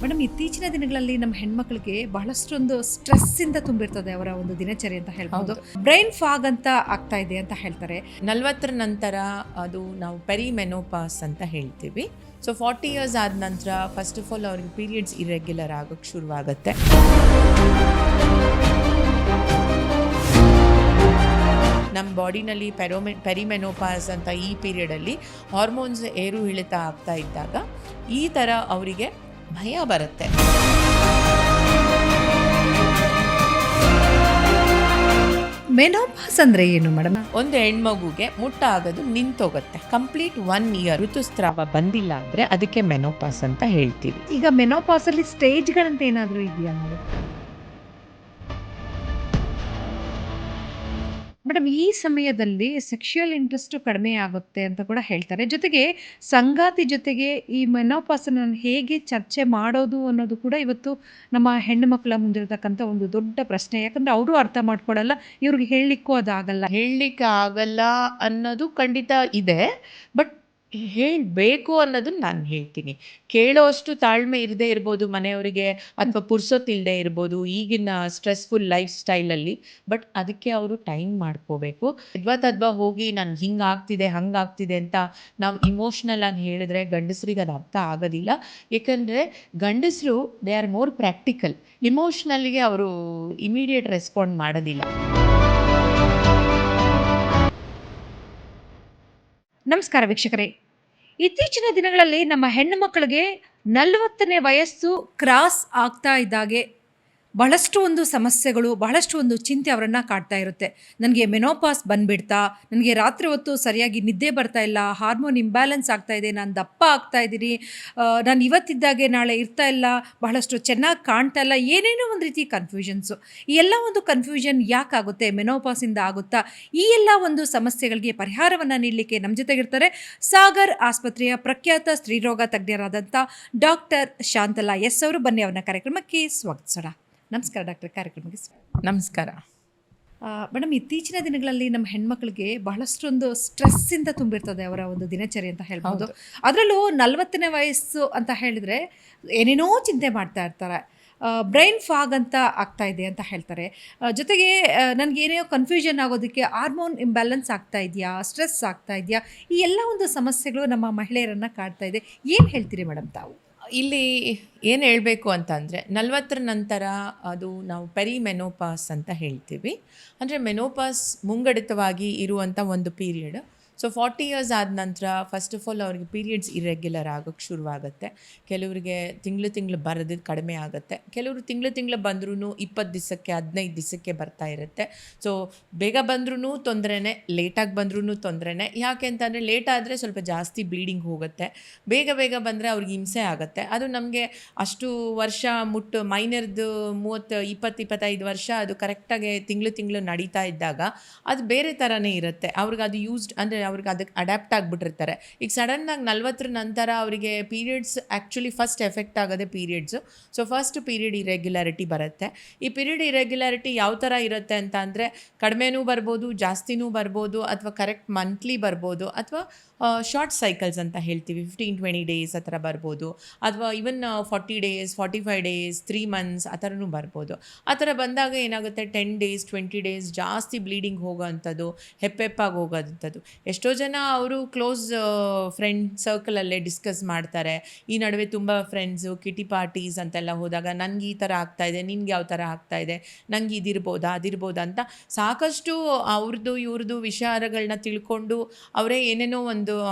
Madam, ಇತ್ತೀಚಿನ ದಿನಗಳಲ್ಲಿ ನಮ್ಮ ಹೆಣ್ಮಕ್ಳಿಗೆ ಬಹಳಷ್ಟೊಂದು ಸ್ಟ್ರೆಸ್ಸಿಂದ ತುಂಬಿರ್ತದೆ ಅವರ ಒಂದು ದಿನಚರಿ ಅಂತ ಹೇಳ್ಬೋದು. ಬ್ರೈನ್ ಫಾಗ್ ಅಂತ ಆಗ್ತಾ ಇದೆ ಅಂತ ಹೇಳ್ತಾರೆ. 40 ನಂತರ ಅದು ನಾವು ಪೆರಿಮೆನೋಪಾಸ್ ಅಂತ ಹೇಳ್ತೀವಿ. ಸೊ 40 ಇಯರ್ಸ್ ಆದ ನಂತರ ಫಸ್ಟ್ ಆಫ್ ಆಲ್ ಅವ್ರಿಗೆ ಪೀರಿಯಡ್ಸ್ ಇರೆಗ್ಯುಲರ್ ಆಗೋಕ್ಕೆ ಶುರುವಾಗುತ್ತೆ. ನಮ್ಮ ಬಾಡಿನಲ್ಲಿ ಪೆರಿಮೆನೋಪಾಸ್ ಅಂತ ಈ ಪೀರಿಯಡಲ್ಲಿ ಹಾರ್ಮೋನ್ಸ್ ಏರು ಇಳಿತ ಆಗ್ತಾ ಇದ್ದಾಗ ಈ ಥರ ಅವರಿಗೆ ಭಯ ಬರುತ್ತೆ. ಮೆನೋಪಾಸ್ ಅಂದ್ರೆ ಏನು ಮೇಡಮ್? ಒಂದು ಹೆಣ್ಮಗುಗೆ ಮುಟ್ಟ ಆಗೋದು ನಿಂತೋಗುತ್ತೆ. ಕಂಪ್ಲೀಟ್ 1 ಇಯರ್ ಋತುಸ್ರಾವ ಬಂದಿಲ್ಲ ಅಂದರೆ ಅದಕ್ಕೆ ಮೆನೋಪಾಸ್ ಅಂತ ಹೇಳ್ತೀವಿ. ಈಗ ಮೆನೋಪಾಸ್ ಅಲ್ಲಿ ಸ್ಟೇಜ್ಗಳಂತ ಏನಾದರೂ ಇದೆಯಾ ಮೇಡಮ್? ಈ ಸಮಯದಲ್ಲಿ ಸೆಕ್ಷುಯಲ್ ಇಂಟ್ರೆಸ್ಟ್ ಕಡಿಮೆ ಆಗುತ್ತೆ ಅಂತ ಕೂಡ ಹೇಳ್ತಾರೆ. ಜೊತೆಗೆ ಸಂಗಾತಿ ಜೊತೆಗೆ ಈ ಮೆನೋಪಾಸನ್ನು ಹೇಗೆ ಚರ್ಚೆ ಮಾಡೋದು ಅನ್ನೋದು ಕೂಡ ಇವತ್ತು ನಮ್ಮ ಹೆಣ್ಣು ಮಕ್ಕಳ ಮುಂದಿರತಕ್ಕಂಥ ಒಂದು ದೊಡ್ಡ ಪ್ರಶ್ನೆ. ಯಾಕಂದ್ರೆ ಅವರು ಅರ್ಥ ಮಾಡ್ಕೊಳ್ಳಲ್ಲ, ಇವ್ರಿಗೆ ಹೇಳಲಿಕ್ಕೂ ಅದಾಗಲ್ಲ. ಹೇಳಲಿಕ್ಕೆ ಆಗಲ್ಲ ಅನ್ನೋದು ಖಂಡಿತ ಇದೆ, ಬಟ್ ಹೇಳಬೇಕು ಅನ್ನೋದನ್ನ ನಾನು ಹೇಳ್ತೀನಿ. ಕೇಳೋಷ್ಟು ತಾಳ್ಮೆ ಇರದೇ ಇರ್ಬೋದು ಮನೆಯವರಿಗೆ, ಅಥವಾ ಪುರ್ಸೊತ್ತಿಲ್ಲದೆ ಇರ್ಬೋದು ಈಗಿನ ಸ್ಟ್ರೆಸ್ಫುಲ್ ಲೈಫ್ ಸ್ಟೈಲಲ್ಲಿ. ಬಟ್ ಅದಕ್ಕೆ ಅವರು ಟೈಮ್ ಮಾಡ್ಕೋಬೇಕು. ತದ್ವಾ ಹೋಗಿ ನಾನು ಹಿಂಗಾಗ್ತಿದೆ ಹಂಗಾಗ್ತಿದೆ ಅಂತ ನಾವು ಇಮೋಷ್ನಲ್ ಆಗಿ ಹೇಳಿದ್ರೆ ಗಂಡಸರಿಗೆ ಅದು ಅರ್ಥ ಆಗೋದಿಲ್ಲ. ಏಕೆಂದರೆ ಗಂಡಸರು ದೇ ಆರ್ ಮೋರ್ ಪ್ರಾಕ್ಟಿಕಲ್. ಇಮೋಷ್ನಲ್ಗೆ ಅವರು ಇಮಿಡಿಯೇಟ್ ರೆಸ್ಪಾಂಡ್ ಮಾಡೋದಿಲ್ಲ. ನಮಸ್ಕಾರ ವೀಕ್ಷಕರೇ. ಇತ್ತೀಚಿನ ದಿನಗಳಲ್ಲಿ ನಮ್ಮ ಹೆಣ್ಣು ಮಕ್ಕಳಿಗೆ 40ನೇ ವಯಸ್ಸು ಕ್ರಾಸ್ ಆಗ್ತಾ ಇದ್ದಾಗೆ ಬಹಳಷ್ಟು ಒಂದು ಸಮಸ್ಯೆಗಳು, ಬಹಳಷ್ಟು ಒಂದು ಚಿಂತೆ ಅವರನ್ನು ಕಾಡ್ತಾ ಇರುತ್ತೆ. ನನಗೆ ಮೆನೋಪಾಸ್ ಬಂದುಬಿಡ್ತಾ, ನನಗೆ ರಾತ್ರಿ ಹೊತ್ತು ಸರಿಯಾಗಿ ನಿದ್ದೆ ಬರ್ತಾ ಇಲ್ಲ, ಹಾರ್ಮೋನ್ ಇಂಬ್ಯಾಲೆನ್ಸ್ ಆಗ್ತಾ ಇದೆ, ನಾನು ದಪ್ಪ ಆಗ್ತಾ ಇದ್ದೀನಿ, ನಾನು ಇವತ್ತಿದ್ದಾಗೆ ನಾಳೆ ಇರ್ತಾ ಇಲ್ಲ, ಬಹಳಷ್ಟು ಚೆನ್ನಾಗಿ ಕಾಣ್ತಾ ಇಲ್ಲ, ಏನೇನೋ ಒಂದು ರೀತಿ ಕನ್ಫ್ಯೂಷನ್ಸು. ಈ ಎಲ್ಲ ಒಂದು ಕನ್ಫ್ಯೂಷನ್ ಯಾಕಾಗುತ್ತೆ, ಮೆನೋಪಾಸಿಂದ ಆಗುತ್ತಾ? ಈ ಎಲ್ಲ ಒಂದು ಸಮಸ್ಯೆಗಳಿಗೆ ಪರಿಹಾರವನ್ನು ನೀಡಲಿಕ್ಕೆ ನಮ್ಮ ಜೊತೆಗಿರ್ತಾರೆ ಸಾಗರ್ ಆಸ್ಪತ್ರೆಯ ಪ್ರಖ್ಯಾತ ಸ್ತ್ರೀರೋಗ ತಜ್ಞರಾದಂಥ ಡಾಕ್ಟರ್ ಶಾಂತಲಾ ಎಸ್ ಅವರು. ಬನ್ನಿ ಅವರ ಕಾರ್ಯಕ್ರಮಕ್ಕೆ ಸ್ವಾಗತಿಸೋಣ. ನಮಸ್ಕಾರ ಡಾಕ್ಟರ್, ಕಾರ್ಯಕ್ರಮಕ್ಕೆ ನಮಸ್ಕಾರ. ಮೇಡಮ್, ಇತ್ತೀಚಿನ ದಿನಗಳಲ್ಲಿ ನಮ್ಮ ಹೆಣ್ಮಕ್ಳಿಗೆ ಬಹಳಷ್ಟೊಂದು ಸ್ಟ್ರೆಸ್ಸಿಂದ ತುಂಬಿರ್ತದೆ ಅವರ ಒಂದು ದಿನಚರಿ ಅಂತ ಹೇಳ್ಬೋದು. ಅದರಲ್ಲೂ 40ನೇ ವಯಸ್ಸು ಅಂತ ಹೇಳಿದರೆ ಏನೇನೋ ಚಿಂತೆ ಮಾಡ್ತಾ ಇರ್ತಾರೆ. ಬ್ರೈನ್ ಫಾಗ್ ಅಂತ ಆಗ್ತಾ ಇದೆ ಅಂತ ಹೇಳ್ತಾರೆ. ಜೊತೆಗೆ ನನಗೇನೋ ಕನ್ಫ್ಯೂಷನ್ ಆಗೋದಕ್ಕೆ ಹಾರ್ಮೋನ್ ಇಂಬ್ಯಾಲೆನ್ಸ್ ಆಗ್ತಾ ಇದೆಯಾ, ಸ್ಟ್ರೆಸ್ ಆಗ್ತಾ ಇದೆಯಾ, ಈ ಎಲ್ಲ ಒಂದು ಸಮಸ್ಯೆಗಳು ನಮ್ಮ ಮಹಿಳೆಯರನ್ನು ಕಾಡ್ತಾ ಇದೆ. ಏನು ಹೇಳ್ತೀರಿ ಮೇಡಮ್ ತಾವು? ಇಲ್ಲಿ ಏನು ಹೇಳಬೇಕು ಅಂತಂದರೆ 40 ನಂತರ ಅದು ನಾವು ಪೆರಿಮೆನೋಪಾಸ್ ಅಂತ ಹೇಳ್ತೀವಿ. ಅಂದರೆ ಮೆನೋಪಾಸ್ ಮುಂಗಡಿತವಾಗಿ ಇರುವಂಥ ಒಂದು ಪೀರಿಯಡ್. ಸೊ 40 ಇಯರ್ಸ್ ಆದ ನಂತರ ಫಸ್ಟ್ ಆಫ್ ಆಲ್ ಅವ್ರಿಗೆ ಪೀರಿಯಡ್ಸ್ ಇರೆಗ್ಯುಲರ್ ಆಗೋಕ್ಕೆ ಶುರುವಾಗುತ್ತೆ. ಕೆಲವರಿಗೆ ತಿಂಗಳು ಬರೋದು ಕಡಿಮೆ ಆಗುತ್ತೆ. ಕೆಲವರು ತಿಂಗಳು ಬಂದ್ರೂ 20 ದಿವಸಕ್ಕೆ 15 ದಿವಸಕ್ಕೆ ಬರ್ತಾ ಇರುತ್ತೆ. ಸೊ ಬೇಗ ಬಂದ್ರೂ ತೊಂದರೆನೇ, ಲೇಟಾಗಿ ಬಂದ್ರೂ ತೊಂದರೆನೇ. ಯಾಕೆ ಅಂತಂದರೆ ಲೇಟ್ ಆದರೆ ಸ್ವಲ್ಪ ಜಾಸ್ತಿ ಬ್ಲೀಡಿಂಗ್ ಹೋಗುತ್ತೆ, ಬೇಗ ಬಂದರೆ ಅವ್ರಿಗೆ ಹಿಂಸೆ ಆಗುತ್ತೆ. ಅದು ನಮಗೆ ಅಷ್ಟು ವರ್ಷ ಮುಟ್ಟು ಮೈನರ್ದು 20-25 ವರ್ಷ ಅದು ಕರೆಕ್ಟಾಗಿ ತಿಂಗಳು ನಡೀತಾ ಇದ್ದಾಗ ಅದು ಬೇರೆ ಥರನೇ ಇರುತ್ತೆ. ಅವ್ರಿಗೆ ಅದು ಯೂಸ್ಡ್ ಅಂದರೆ ಅವ್ರಿಗೆ ಅದಕ್ಕೆ ಅಡ್ಯಾಪ್ಟ್ ಆಗಿಬಿಟ್ಟಿರ್ತಾರೆ. ಈಗ ಸಡನ್ನಾಗಿ 40 ನಂತರ ಅವರಿಗೆ ಪೀರಿಯಡ್ಸ್ ಆ್ಯಕ್ಚುಲಿ ಫಸ್ಟ್ ಎಫೆಕ್ಟ್ ಆಗೋದೇ periods. So first period irregularity ಬರುತ್ತೆ. ಈ ಪೀರಿಯಡ್ ಇರೆಗ್ಯುಲಾರಿಟಿ ಯಾವ ಥರ ಇರುತ್ತೆ ಅಂತ ಅಂದರೆ ಕಡಿಮೆನೂ ಬರ್ಬೋದು, ಜಾಸ್ತಿನೂ ಬರ್ಬೋದು, ಅಥವಾ ಕರೆಕ್ಟ್ ಮಂತ್ಲಿ ಬರ್ಬೋದು, ಅಥವಾ ಶಾರ್ಟ್ ಸೈಕಲ್ಸ್ ಅಂತ ಹೇಳ್ತೀವಿ, 15-20 ಡೇಸ್ ಆ ಥರ ಬರ್ಬೋದು, ಅಥವಾ ಈವನ್ 40 ಡೇಸ್ 45 ಡೇಸ್ 3 ಮಂತ್ಸ್ ಆ ಥರನೂ ಬರ್ಬೋದು. ಆ ಥರ ಬಂದಾಗ ಏನಾಗುತ್ತೆ, 10 ಡೇಸ್ 20 ಡೇಸ್ ಜಾಸ್ತಿ ಬ್ಲೀಡಿಂಗ್ ಹೋಗೋ ಅಂಥದ್ದು, ಹೆಪ್ಪೆಪ್ಪಾಗಿ ಹೋಗೋವಂಥದ್ದು. ಎಷ್ಟೋ ಜನ ಅವರು ಕ್ಲೋಸ್ ಫ್ರೆಂಡ್ ಸರ್ಕಲಲ್ಲೇ ಡಿಸ್ಕಸ್ ಮಾಡ್ತಾರೆ. ಈ ನಡುವೆ ತುಂಬ ಫ್ರೆಂಡ್ಸು ಕಿಟಿ ಪಾರ್ಟೀಸ್ ಅಂತೆಲ್ಲ ಹೋದಾಗ ನನಗೆ ಈ ಥರ ಆಗ್ತಾಯಿದೆ, ನಿನ್ಗೆ ಯಾವ ಥರ ಆಗ್ತಾಯಿದೆ, ನನಗೆ ಇದಿರ್ಬೋದಾ ಅದಿರ್ಬೋದಾ ಅಂತ ಸಾಕಷ್ಟು ಅವ್ರದ್ದು ಇವ್ರದ್ದು ವಿಚಾರಗಳನ್ನ ತಿಳ್ಕೊಂಡು ಅವರೇ ಏನೇನೋ ಒಂದು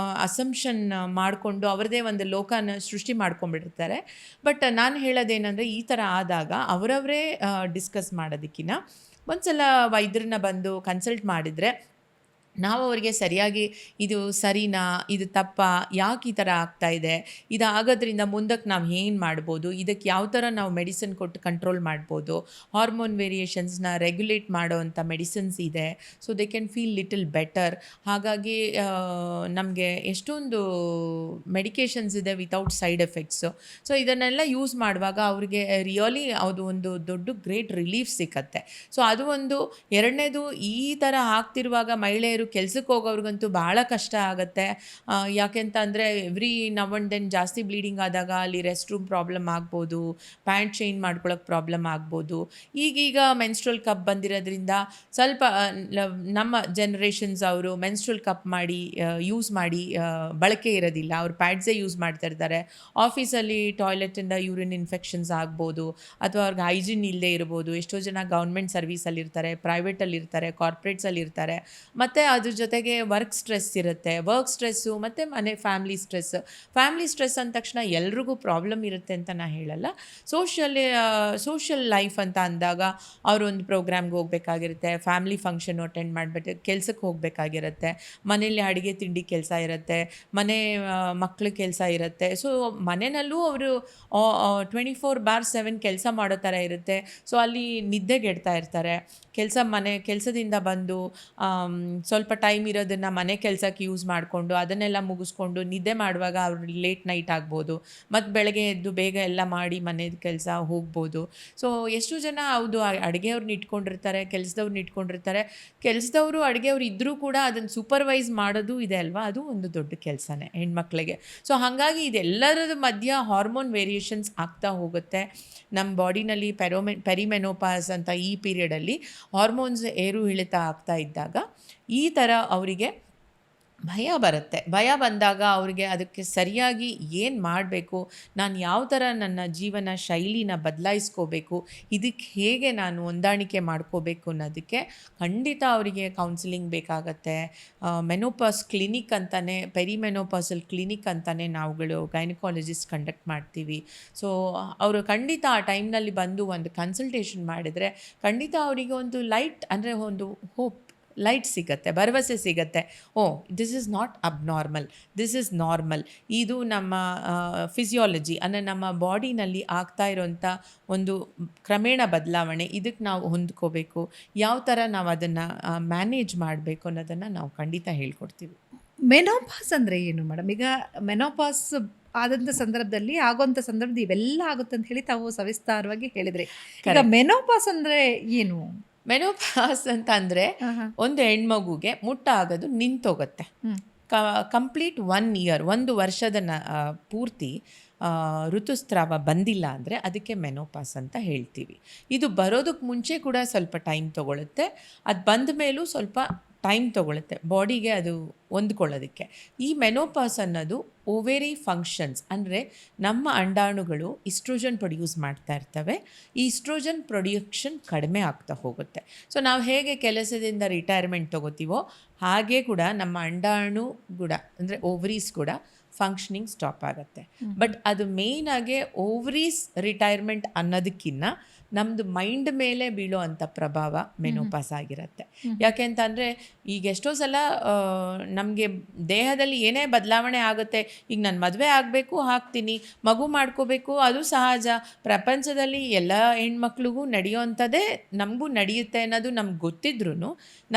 ಅಸಂಪ್ಷನ್ ಮಾಡಿಕೊಂಡು ಅವರದೇ ಒಂದು ಲೋಕನ ಸೃಷ್ಟಿ ಮಾಡ್ಕೊಂಡ್ಬಿಟ್ಟಿರ್ತಾರೆ. ಬಟ್ ನಾನು ಹೇಳೋದೇನೆಂದರೆ ಈ ಥರ ಆದಾಗ ಅವರವರೇ ಡಿಸ್ಕಸ್ ಮಾಡೋದಕ್ಕಿಂತ ಒಂದ್ಸಲ ವೈದ್ಯರನ್ನ ಬಂದು ಕನ್ಸಲ್ಟ್ ಮಾಡಿದರೆ ನಾವು ಅವರಿಗೆ ಸರಿಯಾಗಿ ಇದು ಸರಿನಾ, ಇದು ತಪ್ಪಾ, ಯಾಕೆ ಈ ಥರ ಆಗ್ತಾಯಿದೆ, ಇದು ಆಗೋದ್ರಿಂದ ಮುಂದಕ್ಕೆ ನಾವು ಏನು ಮಾಡ್ಬೋದು, ಇದಕ್ಕೆ ಯಾವ ಥರ ನಾವು ಮೆಡಿಸಿನ್ ಕೊಟ್ಟು ಕಂಟ್ರೋಲ್ ಮಾಡ್ಬೋದು, ಹಾರ್ಮೋನ್ ವೇರಿಯೇಷನ್ಸ್ನ ರೆಗ್ಯುಲೇಟ್ ಮಾಡೋವಂಥ ಮೆಡಿಸಿನ್ಸ್ ಇದೆ. So they can feel little better. ಹಾಗಾಗಿ ನಮಗೆ ಎಷ್ಟೊಂದು ಮೆಡಿಕೇಷನ್ಸ್ ಇದೆ ವಿತೌಟ್ ಸೈಡ್ ಎಫೆಕ್ಟ್ಸು. ಸೊ ಇದನ್ನೆಲ್ಲ ಯೂಸ್ ಮಾಡುವಾಗ ಅವರಿಗೆ ರಿಯಲಿ ಅದು ಒಂದು ದೊಡ್ಡ ಗ್ರೇಟ್ ರಿಲೀಫ್ ಸಿಕ್ಕತ್ತೆ. ಸೊ ಅದು ಒಂದು. ಎರಡನೇದು, ಈ ಥರ ಆಗ್ತಿರುವಾಗ ಮಹಿಳೆಯರು ಕೆಲ್ಸಕ್ಕೆ ಹೋಗೋರ್ಗಂತೂ ಭಾಳ ಕಷ್ಟ ಆಗುತ್ತೆ. ಯಾಕೆಂತ ಅಂದರೆ ಎವ್ರಿ ನವ್ ಆ್ಯಂಡ್ ದೆನ್ ಜಾಸ್ತಿ ಬ್ಲೀಡಿಂಗ್ ಆದಾಗ ಅಲ್ಲಿ ರೆಸ್ಟ್ ರೂಮ್ ಪ್ರಾಬ್ಲಮ್ ಆಗ್ಬೋದು, ಪ್ಯಾಂಟ್ ಚೇಂಜ್ ಮಾಡ್ಕೊಳ್ಳೋಕೆ ಪ್ರಾಬ್ಲಮ್ ಆಗ್ಬೋದು. ಈಗೀಗ ಮೆನ್ಸ್ಟ್ರಲ್ ಕಪ್ ಬಂದಿರೋದ್ರಿಂದ ಸ್ವಲ್ಪ ನಮ್ಮ ಜನ್ರೇಷನ್ಸ್ ಅವರು ಮೆನ್ಸ್ಟ್ರಲ್ ಕಪ್ ಮಾಡಿ ಯೂಸ್ ಮಾಡಿ ಬಳಕೆ ಇರೋದಿಲ್ಲ, ಅವ್ರು ಪ್ಯಾಡ್ಸೇ ಯೂಸ್ ಮಾಡ್ತಾ ಇರ್ತಾರೆ. ಆಫೀಸಲ್ಲಿ ಟಾಯ್ಲೆಟಿಂದ ಯೂರಿನ್ ಇನ್ಫೆಕ್ಷನ್ಸ್ ಆಗ್ಬೋದು, ಅಥವಾ ಅವ್ರಿಗೆ ಹೈಜಿನ್ ಇಲ್ಲದೆ ಇರ್ಬೋದು. ಎಷ್ಟೋ ಜನ ಗೌರ್ಮೆಂಟ್ ಸರ್ವೀಸಲ್ಲಿ ಇರ್ತಾರೆ, ಪ್ರೈವೇಟಲ್ಲಿ ಇರ್ತಾರೆ, ಕಾರ್ಪೊರೇಟ್ಸಲ್ಲಿ ಇರ್ತಾರೆ. ಮತ್ತು ಅದ್ರ ಜೊತೆಗೆ ವರ್ಕ್ ಸ್ಟ್ರೆಸ್ ಇರುತ್ತೆ, ವರ್ಕ್ ಸ್ಟ್ರೆಸ್ಸು ಮತ್ತು ಮನೆ ಫ್ಯಾಮ್ಲಿ ಸ್ಟ್ರೆಸ್ ಅಂದ ತಕ್ಷಣ ಎಲ್ರಿಗೂ ಪ್ರಾಬ್ಲಮ್ ಇರುತ್ತೆ ಅಂತ ನಾನು ಹೇಳಲ್ಲ. ಸೋಷಿಯಲ್ ಲೈಫ್ ಅಂತ ಅಂದಾಗ ಅವರೊಂದು ಪ್ರೋಗ್ರಾಮ್ಗೆ ಹೋಗಬೇಕಾಗಿರುತ್ತೆ, ಫ್ಯಾಮ್ಲಿ ಫಂಕ್ಷನ್ ಅಟೆಂಡ್ ಮಾಡಿಬಿಟ್ಟು ಕೆಲ್ಸಕ್ಕೆ ಹೋಗಬೇಕಾಗಿರುತ್ತೆ, ಮನೇಲಿ ಅಡುಗೆ ತಿಂಡಿ ಕೆಲಸ ಇರುತ್ತೆ, ಮಕ್ಕಳ ಕೆಲಸ ಇರುತ್ತೆ. ಸೊ ಮನೆಯಲ್ಲೂ ಅವರು 24/7 ಕೆಲಸ ಮಾಡೋ ಥರ ಇರುತ್ತೆ. ಸೊ ಅಲ್ಲಿ ನಿದ್ದೆಗೆಡ್ತಾ ಇರ್ತಾರೆ. ಕೆಲಸದಿಂದ ಬಂದು ಸ್ವಲ್ಪ ಟೈಮ್ ಇರೋದನ್ನು ಮನೆ ಕೆಲಸಕ್ಕೆ ಯೂಸ್ ಮಾಡಿಕೊಂಡು ಅದನ್ನೆಲ್ಲ ಮುಗಿಸ್ಕೊಂಡು ನಿದ್ದೆ ಮಾಡುವಾಗ ಅವ್ರು ಲೇಟ್ ನೈಟ್ ಆಗ್ಬೋದು, ಮತ್ತು ಬೆಳಗ್ಗೆ ಎದ್ದು ಬೇಗ ಎಲ್ಲ ಮಾಡಿ ಮನೆಯದು ಕೆಲಸ ಹೋಗ್ಬೋದು. ಸೊ ಎಷ್ಟು ಜನ ಹೌದು ಅಡುಗೆಯವ್ರನ್ನ ಇಟ್ಕೊಂಡಿರ್ತಾರೆ, ಕೆಲಸದವರು ಅಡುಗೆಯವ್ರು ಇದ್ದರೂ ಕೂಡ ಅದನ್ನು ಸೂಪರ್ವೈಸ್ ಮಾಡೋದು ಇದೆ ಅಲ್ವಾ, ಅದು ಒಂದು ದೊಡ್ಡ ಕೆಲಸನೇ ಹೆಣ್ಮಕ್ಳಿಗೆ. ಸೊ ಹಾಗಾಗಿ ಇದೆಲ್ಲರದ ಮಧ್ಯ ಹಾರ್ಮೋನ್ ವೇರಿಯೇಷನ್ಸ್ ಆಗ್ತಾ ಹೋಗುತ್ತೆ ನಮ್ಮ ಬಾಡಿನಲ್ಲಿ. ಪೆರಿಮೆನೋಪಾಸ್ ಅಂತ ಈ ಪೀರಿಯಡಲ್ಲಿ ಹಾರ್ಮೋನ್ಸ್ ಏರು ಇಳಿತ ಆಗ್ತಾ ಇದ್ದಾಗ ಈ ಥರ ಅವರಿಗೆ ಭಯ ಬರುತ್ತೆ. ಭಯ ಬಂದಾಗ ಅವ್ರಿಗೆ ಅದಕ್ಕೆ ಸರಿಯಾಗಿ ಏನು ಮಾಡಬೇಕು, ನಾನು ಯಾವ ಥರ ನನ್ನ ಜೀವನ ಶೈಲಿನ ಬದಲಾಯಿಸ್ಕೋಬೇಕು, ಇದಕ್ಕೆ ಹೇಗೆ ನಾನು ಹೊಂದಾಣಿಕೆ ಮಾಡ್ಕೋಬೇಕು ಅನ್ನೋದಕ್ಕೆ ಖಂಡಿತ ಅವರಿಗೆ ಕೌನ್ಸಿಲಿಂಗ್ ಬೇಕಾಗತ್ತೆ. ಮೆನೋಪಾಸ್ ಕ್ಲಿನಿಕ್ ಅಂತಲೇ, ಪೆರಿಮೆನೋಪಾಸಲ್ ಕ್ಲಿನಿಕ್ ಅಂತಲೇ ನಾವುಗಳು ಗೈನಕಾಲಜಿಸ್ಟ್ ಕಂಡಕ್ಟ್ ಮಾಡ್ತೀವಿ. ಸೊ ಅವರು ಖಂಡಿತ ಆ ಟೈಮ್ನಲ್ಲಿ ಬಂದು ಒಂದು ಕನ್ಸಲ್ಟೇಷನ್ ಮಾಡಿದರೆ ಖಂಡಿತ ಅವರಿಗೆ ಒಂದು ಲೈಟ್, ಅಂದರೆ ಒಂದು ಹೋಪ್, ಲೈಟ್ ಸಿಗತ್ತೆ, ಭರವಸೆ ಸಿಗತ್ತೆ. This is not abnormal, this is normal. ಇದು ನಮ್ಮ ಫಿಸಿಯಾಲಜಿ ಅಂದರೆ ನಮ್ಮ ಬಾಡಿನಲ್ಲಿ ಆಗ್ತಾ ಇರೋಂಥ ಒಂದು ಕ್ರಮೇಣ ಬದಲಾವಣೆ. ಇದಕ್ಕೆ ನಾವು ಹೊಂದ್ಕೋಬೇಕು, ಯಾವ ಥರ ನಾವು ಅದನ್ನು ಮ್ಯಾನೇಜ್ ಮಾಡಬೇಕು ಅನ್ನೋದನ್ನು ನಾವು ಖಂಡಿತ ಹೇಳ್ಕೊಡ್ತೀವಿ. ಮೆನೋಪಾಸ್ ಅಂದರೆ ಏನು ಮೇಡಮ್? ಈಗ ಮೆನೋಪಾಸ್ ಆದಂಥ ಸಂದರ್ಭದಲ್ಲಿ ಆಗೋಂಥ ಸಂದರ್ಭದಲ್ಲಿ ಇವೆಲ್ಲ ಆಗುತ್ತೆ ಅಂತ ಹೇಳಿ ತಾವು ಸವಿಸ್ತಾರವಾಗಿ ಹೇಳಿದ್ರಿ. ಈಗ ಮೆನೋಪಾಸ್ ಅಂದರೆ ಏನು? ಮೆನೋಪಾಸ್ ಅಂತ ಅಂದರೆ ಒಂದು ಹೆಣ್ಮಗುಗೆ ಆಗೋದು ನಿಂತೋಗುತ್ತೆ. ಕಂಪ್ಲೀಟ್ 1 year, 1 ವರ್ಷದ ಪೂರ್ತಿ ಋತುಸ್ರಾವ ಬಂದಿಲ್ಲ ಅಂದರೆ ಅದಕ್ಕೆ ಮೆನೋಪಾಸ್ ಅಂತ ಹೇಳ್ತೀವಿ. ಇದು ಬರೋದಕ್ಕೆ ಮುಂಚೆ ಕೂಡ ಸ್ವಲ್ಪ ಟೈಮ್ ತೊಗೊಳುತ್ತೆ, ಅದು ಬಂದ ಮೇಲೂ ಸ್ವಲ್ಪ ಟೈಮ್ ತೊಗೊಳುತ್ತೆ ಬಾಡಿಗೆ ಅದು ಹೊಂದ್ಕೊಳ್ಳೋದಕ್ಕೆ. ಈ ಮೆನೋಪಾಸ್ ಅನ್ನೋದು ಓವೇರಿ ಫಂಕ್ಷನ್ಸ್, ಅಂದರೆ ನಮ್ಮ ಅಂಡಾಣುಗಳು ಇಸ್ಟ್ರೋಜನ್ ಪ್ರೊಡ್ಯೂಸ್ ಮಾಡ್ತಾ ಇರ್ತವೆ. ಈ ಇಸ್ಟ್ರೋಜನ್ ಪ್ರೊಡ್ಯೂಕ್ಷನ್ ಕಡಿಮೆ ಆಗ್ತಾ ಹೋಗುತ್ತೆ. ಸೊ ನಾವು ಹೇಗೆ ಕೆಲಸದಿಂದ ರಿಟೈರ್ಮೆಂಟ್ ತೊಗೋತೀವೋ ಹಾಗೆ ಕೂಡ ನಮ್ಮ ಅಂಡಾಣು ಕೂಡ, ಅಂದರೆ ಓವರೀಸ್ ಕೂಡ ಫಂಕ್ಷನಿಂಗ್ ಸ್ಟಾಪ್ ಆಗುತ್ತೆ. ಬಟ್ ಅದು ಮೇಯ್ನಾಗೆ ಓವರೀಸ್ ರಿಟೈರ್ಮೆಂಟ್ ಅನ್ನೋದಕ್ಕಿಂತ ನಮ್ಮದು ಮೈಂಡ್ ಮೇಲೆ ಬೀಳೋ ಅಂಥ ಪ್ರಭಾವ ಮೆನೋಪಾಸ್ ಆಗಿರುತ್ತೆ. ಯಾಕೆ ಅಂತ ಅಂದರೆ ಈಗ ಎಷ್ಟೋ ಸಲ ನಮಗೆ ದೇಹದಲ್ಲಿ ಏನೇ ಬದಲಾವಣೆ ಆಗುತ್ತೆ. ಈಗ ನಾನು ಮದುವೆ ಆಗಬೇಕು, ಆಗ್ತೀನಿ, ಮಗು ಮಾಡ್ಕೋಬೇಕು, ಅದು ಸಹಜ. ಪ್ರಪಂಚದಲ್ಲಿ ಎಲ್ಲ ಹೆಣ್ಮಕ್ಳಿಗೂ ನಡೆಯೋವಂಥದ್ದೇ ನಮಗೂ ನಡೆಯುತ್ತೆ ಅನ್ನೋದು ನಮ್ಗೆ ಗೊತ್ತಿದ್ರೂ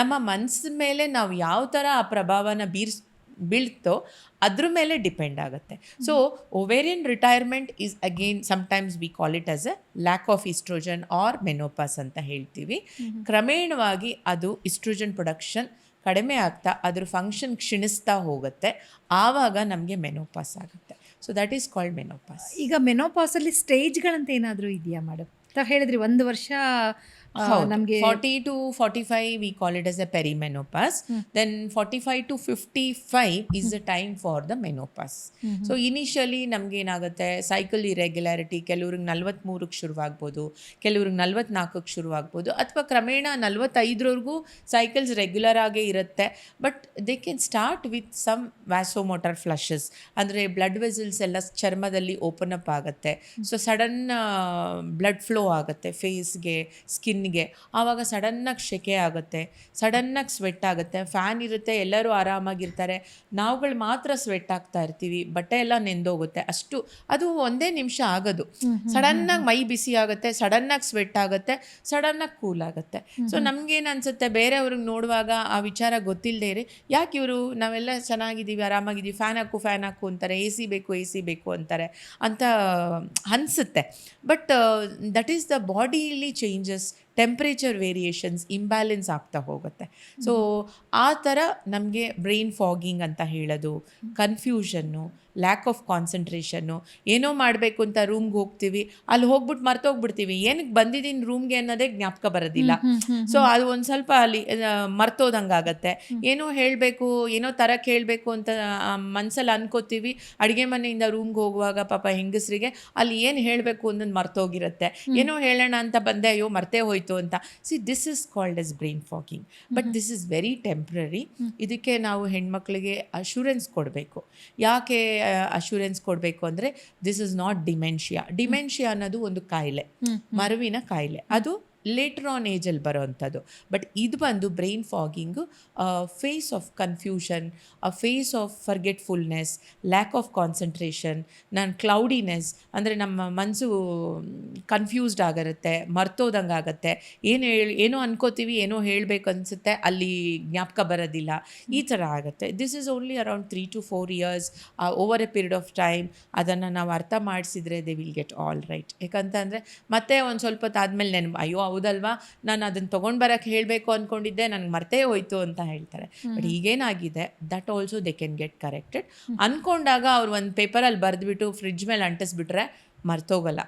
ನಮ್ಮ ಮನಸ್ಸಿನ ಮೇಲೆ ನಾವು ಯಾವ ಥರ ಆ ಪ್ರಭಾವನ ಬೀಳ್ತೋ ಅದ್ರ ಮೇಲೆ ಡಿಪೆಂಡ್ ಆಗುತ್ತೆ. So ovarian retirement is again sometimes we call it as a lack of oestrogen or menopause ಅಂತ ಹೇಳ್ತೀವಿ. ಕ್ರಮೇಣವಾಗಿ ಅದು ಇಸ್ಟ್ರೋಜನ್ ಪ್ರೊಡಕ್ಷನ್ ಕಡಿಮೆ ಆಗ್ತಾ ಅದ್ರ ಫಂಕ್ಷನ್ ಕ್ಷೀಣಿಸ್ತಾ ಹೋಗುತ್ತೆ, ಆವಾಗ ನಮಗೆ ಮೆನೋಪಾಸ್ ಆಗುತ್ತೆ. So that is called menopause. ಈಗ ಮೆನೋಪಾಸಲ್ಲಿ ಸ್ಟೇಜ್ಗಳಂತ ಏನಾದರೂ ಇದೆಯಾ ಮೇಡಮ್? ತಾವು ಹೇಳಿದ್ರಿ 1 ವರ್ಷ ನಮಗೆ 40 to 45 we call it as a perimenopause. Then 45 to 55 is the time for the menopause. So initially ನಮ್ಗೆ ಏನಾಗುತ್ತೆ, ಸೈಕಲ್ ಇರೆಗ್ಯುಲಾರಿಟಿ ಕೆಲವ್ರಿಗೆ 43ಕ್ಕೆ ಶುರುವಾಗ್ಬೋದು, ಕೆಲವ್ರಿಗೆ 44ಕ್ಕೆ ಶುರುವಾಗ್ಬೋದು, ಅಥವಾ ಕ್ರಮೇಣ 45ರವರೆಗೂ ಸೈಕಲ್ಸ್ ರೆಗ್ಯುಲರ್ ಆಗೇ ಇರುತ್ತೆ. But they can start with some vasomotor flushes, ಅಂದರೆ ಬ್ಲಡ್ ವೆಸಲ್ಸ್ ಎಲ್ಲ ಚರ್ಮದಲ್ಲಿ ಓಪನ್ ಅಪ್ ಆಗುತ್ತೆ. ಸೊ ಸಡನ್ ಬ್ಲಡ್ ಫ್ಲೋ ಆಗುತ್ತೆ ಫೇಸ್ಗೆ, ಸ್ಕಿನ್ಗೆ. ಆವಾಗ ಸಡನ್ನಾಗಿ ಸೆಕೆ ಆಗುತ್ತೆ, ಸಡನ್ನಾಗಿ ಸ್ವೆಟ್ ಆಗುತ್ತೆ. ಫ್ಯಾನ್ ಇರುತ್ತೆ, ಎಲ್ಲರೂ ಆರಾಮಾಗಿರ್ತಾರೆ, ನಾವುಗಳು ಮಾತ್ರ ಸ್ವೆಟ್ ಆಗ್ತಾ ಇರ್ತೀವಿ, ಬಟ್ಟೆ ಎಲ್ಲ ನೆಂದೋಗುತ್ತೆ. ಅದು 1 ನಿಮಿಷ ಆಗೋದು. ಸಡನ್ನಾಗಿ ಮೈ ಬಿಸಿ ಆಗುತ್ತೆ, ಸಡನ್ನಾಗಿ ಸ್ವೆಟ್ ಆಗುತ್ತೆ, ಸಡನ್ನಾಗಿ ಕೂಲ್ ಆಗುತ್ತೆ. ಸೊ ನಮಗೇನು ಅನಿಸುತ್ತೆ, ಬೇರೆಯವ್ರಿಗೆ ನೋಡುವಾಗ ಆ ವಿಚಾರ ಗೊತ್ತಿಲ್ಲದೆ ಇರಿ, ಯಾಕೆ ಇವರು ನಾವೆಲ್ಲ ಚೆನ್ನಾಗಿದ್ದೀವಿ, ಆರಾಮಾಗಿದ್ದೀವಿ, ಫ್ಯಾನ್ ಹಾಕು ಅಂತಾರೆ, ಎ ಸಿ ಬೇಕು ಅಂತಾರೆ ಅಂತ ಅನಿಸುತ್ತೆ. But that is the bodily changes temperature variations imbalance ಆಗ್ತಾ ಹೋಗುತ್ತೆ. ಸೊ ಆ ಥರ ನಮಗೆ ಬ್ರೈನ್ ಫಾಗಿಂಗ್ ಅಂತ ಹೇಳೋದು, ಕನ್ಫ್ಯೂಷನ್ನು, ಲ್ಯಾಕ್ ಆಫ್ ಕಾನ್ಸಂಟ್ರೇಷನ್ನು, ಏನೋ ಮಾಡಬೇಕು ಅಂತ ರೂಮ್ಗೆ ಹೋಗ್ತೀವಿ, ಅಲ್ಲಿ ಹೋಗ್ಬಿಟ್ಟು ಮರ್ತೋಗ್ಬಿಡ್ತೀವಿ, ಏನಕ್ಕೆ ಬಂದಿದ್ದೀನಿ ರೂಮ್ಗೆ ಅನ್ನೋದೇ ಜ್ಞಾಪಕ ಬರೋದಿಲ್ಲ. ಸೊ ಅದು ಒಂದು ಸ್ವಲ್ಪ ಅಲ್ಲಿ ಮರ್ತೋದಂಗೆ ಆಗುತ್ತೆ. ಏನೋ ಹೇಳಬೇಕು, ಏನೋ ತರಕ್ಕೆ ಹೇಳಬೇಕು ಅಂತ ಮನಸ್ಸಲ್ಲಿ ಅನ್ಕೋತೀವಿ, ಅಡುಗೆ ಮನೆಯಿಂದ ರೂಮ್ಗೆ ಹೋಗುವಾಗ ಪಾಪ ಹೆಂಗಸರಿಗೆ ಅಲ್ಲಿ ಏನು ಹೇಳಬೇಕು ಅನ್ನೋದು ಮರ್ತೋಗಿರುತ್ತೆ. ಏನೋ ಹೇಳೋಣ ಅಂತ ಬಂದೆ, ಅಯ್ಯೋ ಮರ್ತೇ ಹೋಯ್ತು ಅಂತ. This is called as brain fogging, but this is very temporary. ಇದಕ್ಕೆ ನಾವು ಹೆಣ್ಮಕ್ಳಿಗೆ ಅಶ್ಯೂರೆನ್ಸ್ ಕೊಡಬೇಕು. ಯಾಕೆ ಅಶ್ಯೂರೆನ್ಸ್ ಕೊಡಬೇಕು ಅಂದರೆ, ದಿಸ್ ಇಸ್ ನಾಟ್ ಡಿಮೆನ್ಷಿಯಾ ಅನ್ನೋದು ಒಂದು ಕಾಯಿಲೆ, ಮರುವಿನ ಕಾಯಿಲೆ, ಅದು ಲೇಟರ್ ಆನ್ ಏಜಲ್ಲಿ ಬರೋವಂಥದ್ದು. ಬಟ್ ಇದು ಬಂದು brain fogging, phase of confusion, phase of forgetfulness, lack of concentration, cloudiness, ಅಂದರೆ ನಮ್ಮ ಮನಸ್ಸು ಕನ್ಫ್ಯೂಸ್ಡ್ ಆಗಿರುತ್ತೆ, ಮರ್ತೋದಂಗೆ ಆಗುತ್ತೆ, ಏನೋ ಅನ್ಕೋತೀವಿ, ಏನೋ ಹೇಳಬೇಕು ಅನಿಸುತ್ತೆ, ಅಲ್ಲಿ ಜ್ಞಾಪಕ ಬರೋದಿಲ್ಲ, ಈ ಥರ ಆಗುತ್ತೆ. This is only around 3 to 4 years, over A period of time ಅದನ್ನು ನಾವು ಅರ್ಥ ಮಾಡಿಸಿದ್ರೆ they will get all right. ಯಾಕಂತಂದರೆ ಮತ್ತೆ ಒಂದು ಸ್ವಲ್ಪ ಹೊತ್ತಾದ್ಮೇಲೆ ಅಯ್ಯೋ ಹೌದಲ್ವಾ, ನಾನು ಅದನ್ನು ತೊಗೊಂಡು ಬರೋಕ್ಕೆ ಹೇಳಬೇಕು ಅಂದ್ಕೊಂಡಿದ್ದೆ, ನನಗೆ ಮರ್ತೇ ಹೋಯ್ತು ಅಂತ ಹೇಳ್ತಾರೆ. ಬಟ್ ಈಗೇನಾಗಿದೆ, that also they can get corrected. ಅಂದ್ಕೊಂಡಾಗ ಅವ್ರು ಒಂದು ಪೇಪರಲ್ಲಿ ಬರೆದ್ಬಿಟ್ಟು ಫ್ರಿಡ್ಜ್ ಮೇಲೆ ಅಂಟಿಸ್ಬಿಟ್ರೆ ಮರ್ತೋಗಲ್ಲ.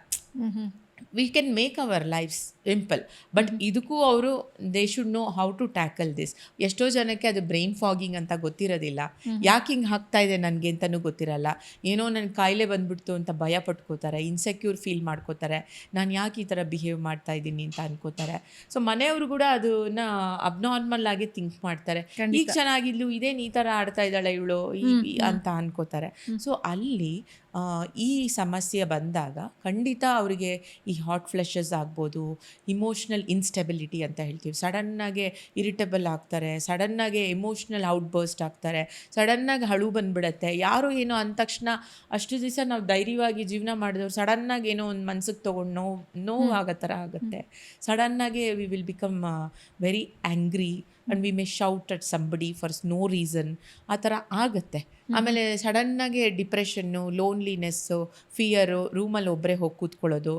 We can make our life simple, but ಇದಕ್ಕೂ ಅವರು they should know how to tackle this. ಎಷ್ಟೋ ಜನಕ್ಕೆ ಅದು ಬ್ರೈನ್ ಫಾಗಿಂಗ್ ಅಂತ ಗೊತ್ತಿರೋದಿಲ್ಲ, ಯಾಕೆ ಹಿಂಗೆ ಆಗ್ತಾ ಇದೆ ನನಗೆ ಅಂತಲೂ ಗೊತ್ತಿರಲ್ಲ, ಏನೋ ನನ್ನ ಕಾಯಿಲೆ ಬಂದ್ಬಿಡ್ತು ಅಂತ ಭಯ ಪಟ್ಕೋತಾರೆ, ಇನ್ಸೆಕ್ಯೂರ್ ಫೀಲ್ ಮಾಡ್ಕೋತಾರೆ, ನಾನು ಯಾಕೆ ಈ ಥರ ಬಿಹೇವ್ ಮಾಡ್ತಾ ಇದ್ದೀನಿ ಅಂತ ಅನ್ಕೋತಾರೆ. ಸೊ ಮನೆಯವರು ಕೂಡ ಅದನ್ನ ಅಬ್ನಾರ್ಮಲ್ ಆಗಿ ಥಿಂಕ್ ಮಾಡ್ತಾರೆ, ಈಗ ಚೆನ್ನಾಗಿದ್ಲು, ಇದೇನು ಈ ಥರ ಆಡ್ತಾ ಇದ್ದಾಳೆ ಇವಳು ಅಂತ ಅನ್ಕೋತಾರೆ. ಸೊ ಅಲ್ಲಿ ಈ ಸಮಸ್ಯೆ ಬಂದಾಗ ಖಂಡಿತ ಅವರಿಗೆ ಈ ಹಾಟ್ ಫ್ಲಶಸ್ ಆಗ್ಬೋದು, ಇಮೋಷ್ನಲ್ ಇನ್ಸ್ಟೆಬಿಲಿಟಿ ಅಂತ ಹೇಳ್ತೀವಿ, ಸಡನ್ನಾಗೆ ಇರಿಟೇಬಲ್ ಆಗ್ತಾರೆ, ಸಡನ್ನಾಗೆ ಎಮೋಷ್ನಲ್ ಔಟ್ಬರ್ಸ್ಟ್ ಆಗ್ತಾರೆ, ಸಡನ್ನಾಗಿ ಅಳು ಬಂದ್ಬಿಡತ್ತೆ. ಯಾರು ಏನೋ ಅಂದ ತಕ್ಷಣ ಅಷ್ಟು ದಿವಸ ನಾವು ಧೈರ್ಯವಾಗಿ ಜೀವನ ಮಾಡಿದವ್ರು ಸಡನ್ನಾಗಿ ಏನೋ ಒಂದು ಮನ್ಸಿಗೆ ತೊಗೊಂಡು ನೋವು ಆಗೋ ಥರ ಆಗುತ್ತೆ. ಸಡನ್ನಾಗೆ we will become very angry and we may shout at somebody for no reason, ಆ ಥರ ಆಗುತ್ತೆ. ಆಮೇಲೆ ಸಡನ್ನಾಗಿ ಡಿಪ್ರೆಷನ್ನು, ಲೋನ್ಲಿನೆಸ್ಸು, ಫಿಯರು, ರೂಮಲ್ಲಿ ಒಬ್ಬರೇ ಹೋಗಿ ಕೂತ್ಕೊಳ್ಳೋದು,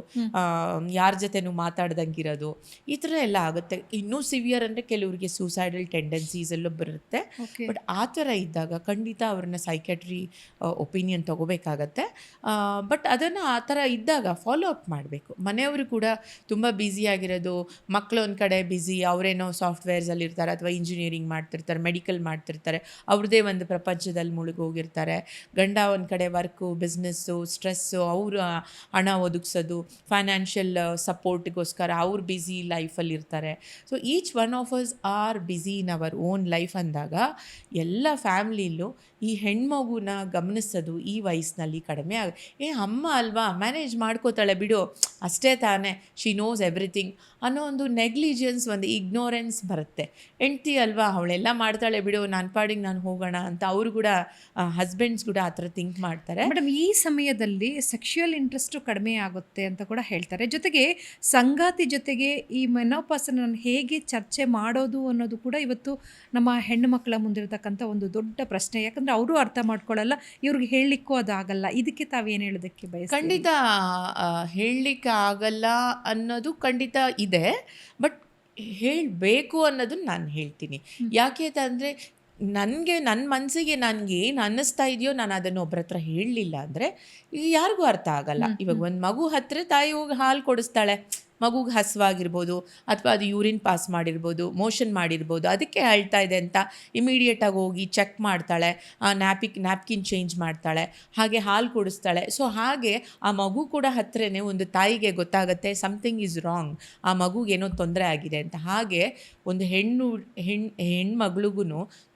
ಯಾರ ಜೊತೆನೂ ಮಾತಾಡ್ದಂಗಿರೋದು, ಈ ಥರ ಎಲ್ಲ ಆಗುತ್ತೆ. ಇನ್ನೂ ಸಿವಿಯರ್ ಅಂದರೆ ಕೆಲವರಿಗೆ ಸೂಸೈಡಲ್ ಟೆಂಡೆನ್ಸೀಸ್ ಎಲ್ಲ ಬರುತ್ತೆ. ಬಟ್ ಆ ಥರ ಇದ್ದಾಗ ಖಂಡಿತ ಅವ್ರನ್ನ ಸೈಕ್ಯಾಟ್ರಿ ಒಪಿನಿಯನ್ ತೊಗೋಬೇಕಾಗತ್ತೆ. ಬಟ್ ಅದನ್ನು ಆ ಥರ ಇದ್ದಾಗ ಫಾಲೋ ಅಪ್ ಮಾಡಬೇಕು. ಮನೆಯವರು ಕೂಡ ತುಂಬ ಬ್ಯುಸಿಯಾಗಿರೋದು, ಮಕ್ಕಳು ಒಂದು ಕಡೆ ಬ್ಯುಸಿ, ಅವರೇನೋ ಸಾಫ್ಟ್ವೇರ್ಸಲ್ಲಿ ಇರ್ತಾರೆ ಅಥವಾ ಇಂಜಿನಿಯರಿಂಗ್ ಮಾಡ್ತಿರ್ತಾರೆ, ಮೆಡಿಕಲ್ ಮಾಡ್ತಿರ್ತಾರೆ, ಅವ್ರದ್ದೇ ಒಂದು ಪ್ರಪಂಚದಲ್ಲಿ ಮುಳುಗೋಗಿರ್ತಾರೆ. ಗಂಡ ಒಂದು ಕಡೆ ವರ್ಕು, ಬಿಸ್ನೆಸ್ಸು, ಸ್ಟ್ರೆಸ್ಸು, ಅವರು ಹಣ ಒದಗಿಸೋದು, ಫೈನಾನ್ಷಿಯಲ್ ಸಪೋರ್ಟ್ಗೋಸ್ಕರ ಅವ್ರು ಬ್ಯುಸಿ ಲೈಫಲ್ಲಿ ಇರ್ತಾರೆ. So each one of us R busy in our own life ಅಂದಾಗ ಎಲ್ಲ ಫ್ಯಾಮ್ಲಿಲೂ ಈ ಹೆಣ್ಮಗುನ ಗಮನಿಸೋದು ಈ ವಯಸ್ಸಿನಲ್ಲಿ ಕಡಿಮೆ ಅಮ್ಮ ಅಲ್ವಾ ಮ್ಯಾನೇಜ್ ಮಾಡ್ಕೋತಾಳೆ ಬಿಡು, ಅಷ್ಟೇ ತಾನೇ, ಶಿ ನೋಸ್ ಎವ್ರಿಥಿಂಗ್ ಅನ್ನೋ ಒಂದು ನೆಗ್ಲಿಜೆನ್ಸ್, ಒಂದು ಇಗ್ನೋರೆನ್ಸ್ ಬರುತ್ತೆ. ಹೆಂಡ್ತಿ ಅಲ್ವಾ, ಅವಳೆಲ್ಲ ಮಾಡ್ತಾಳೆ ಬಿಡು, ನನ್ನ ಪಾಡಿಗೆ ನಾನು ಹೋಗೋಣ ಅಂತ ಅವರು ಕೂಡ, ಹಸ್ಬೆಂಡ್ಸ್ ಕೂಡ ಆ ಥರ ಥಿಂಕ್ ಮಾಡ್ತಾರೆ. ಮೇಡಮ್, ಈ ಸಮಯದಲ್ಲಿ ಸೆಕ್ಷುಯಲ್ ಇಂಟ್ರೆಸ್ಟು ಕಡಿಮೆ ಆಗುತ್ತೆ ಅಂತ ಕೂಡ ಹೇಳ್ತಾರೆ. ಜೊತೆಗೆ ಸಂಗಾತಿ ಜೊತೆಗೆ ಈ ಮೆನೋಪಾಸನ್ನು ಹೇಗೆ ಚರ್ಚೆ ಮಾಡೋದು ಅನ್ನೋದು ಕೂಡ ಇವತ್ತು ನಮ್ಮ ಹೆಣ್ಣು ಮಕ್ಕಳ ಮುಂದಿರತಕ್ಕಂಥ ಒಂದು ದೊಡ್ಡ ಪ್ರಶ್ನೆ. ಯಾಕಂದರೆ ಅವರು ಅರ್ಥ ಮಾಡ್ಕೊಳ್ಳಲ್ಲ, ಇವ್ರಿಗೆ ಹೇಳಲಿಕ್ಕೂ ಅದಾಗಲ್ಲ. ಇದಕ್ಕೆ ತಾವೇನು ಹೇಳೋದಕ್ಕೆ ಬಯಸ್ತೀರಿ? ಖಂಡಿತ ಹೇಳಲಿಕ್ಕೆ ಆಗಲ್ಲ ಅನ್ನೋದು ಖಂಡಿತ ಇದೆ, ಬಟ್ ಹೇಳಬೇಕು ಅನ್ನೋದನ್ನ ನಾನು ಹೇಳ್ತೀನಿ. ಯಾಕೆ ಅಂತಂದರೆ ನನಗೆ ನನ್ನ ಮನಸ್ಸಿಗೆ ನನಗೆ ಏನು ಅನ್ನಿಸ್ತಾ ಇದೆಯೋ ನಾನು ಅದನ್ನು ಒಬ್ಬರ ಹತ್ರ ಹೇಳಲಿಲ್ಲ ಅಂದರೆ ಈಗ ಯಾರಿಗೂ ಅರ್ಥ ಆಗಲ್ಲ. ಇವಾಗ ಒಂದು ಮಗು ಹತ್ತಿರ ತಾಯಿ ಹೋಗಿ ಹಾಲು ಕೊಡಿಸ್ತಾಳೆ, ಮಗುಗೆ ಹಸುವಾಗಿರ್ಬೋದು ಅಥವಾ ಅದು ಯೂರಿನ್ ಪಾಸ್ ಮಾಡಿರ್ಬೋದು, ಮೋಷನ್ ಮಾಡಿರ್ಬೋದು, ಅದಕ್ಕೆ ಅಳ್ತಾ ಇದೆ ಅಂತ ಇಮಿಡಿಯೇಟಾಗಿ ಹೋಗಿ ಚೆಕ್ ಮಾಡ್ತಾಳೆ, ನ್ಯಾಪ್ಕಿನ್ ಚೇಂಜ್ ಮಾಡ್ತಾಳೆ, ಹಾಗೆ ಹಾಲು ಕುಡಿಸ್ತಾಳೆ. ಸೊ ಹಾಗೆ ಆ ಮಗು ಕೂಡ ಹತ್ರನೇ ಒಂದು ತಾಯಿಗೆ ಗೊತ್ತಾಗುತ್ತೆ ಸಮಥಿಂಗ್ ಈಸ್ ರಾಂಗ್, ಆ ಮಗುಗೇನೋ ತೊಂದರೆ ಆಗಿದೆ ಅಂತ. ಹಾಗೆ ಒಂದು ಹೆಣ್ಮಗಳಿಗೂ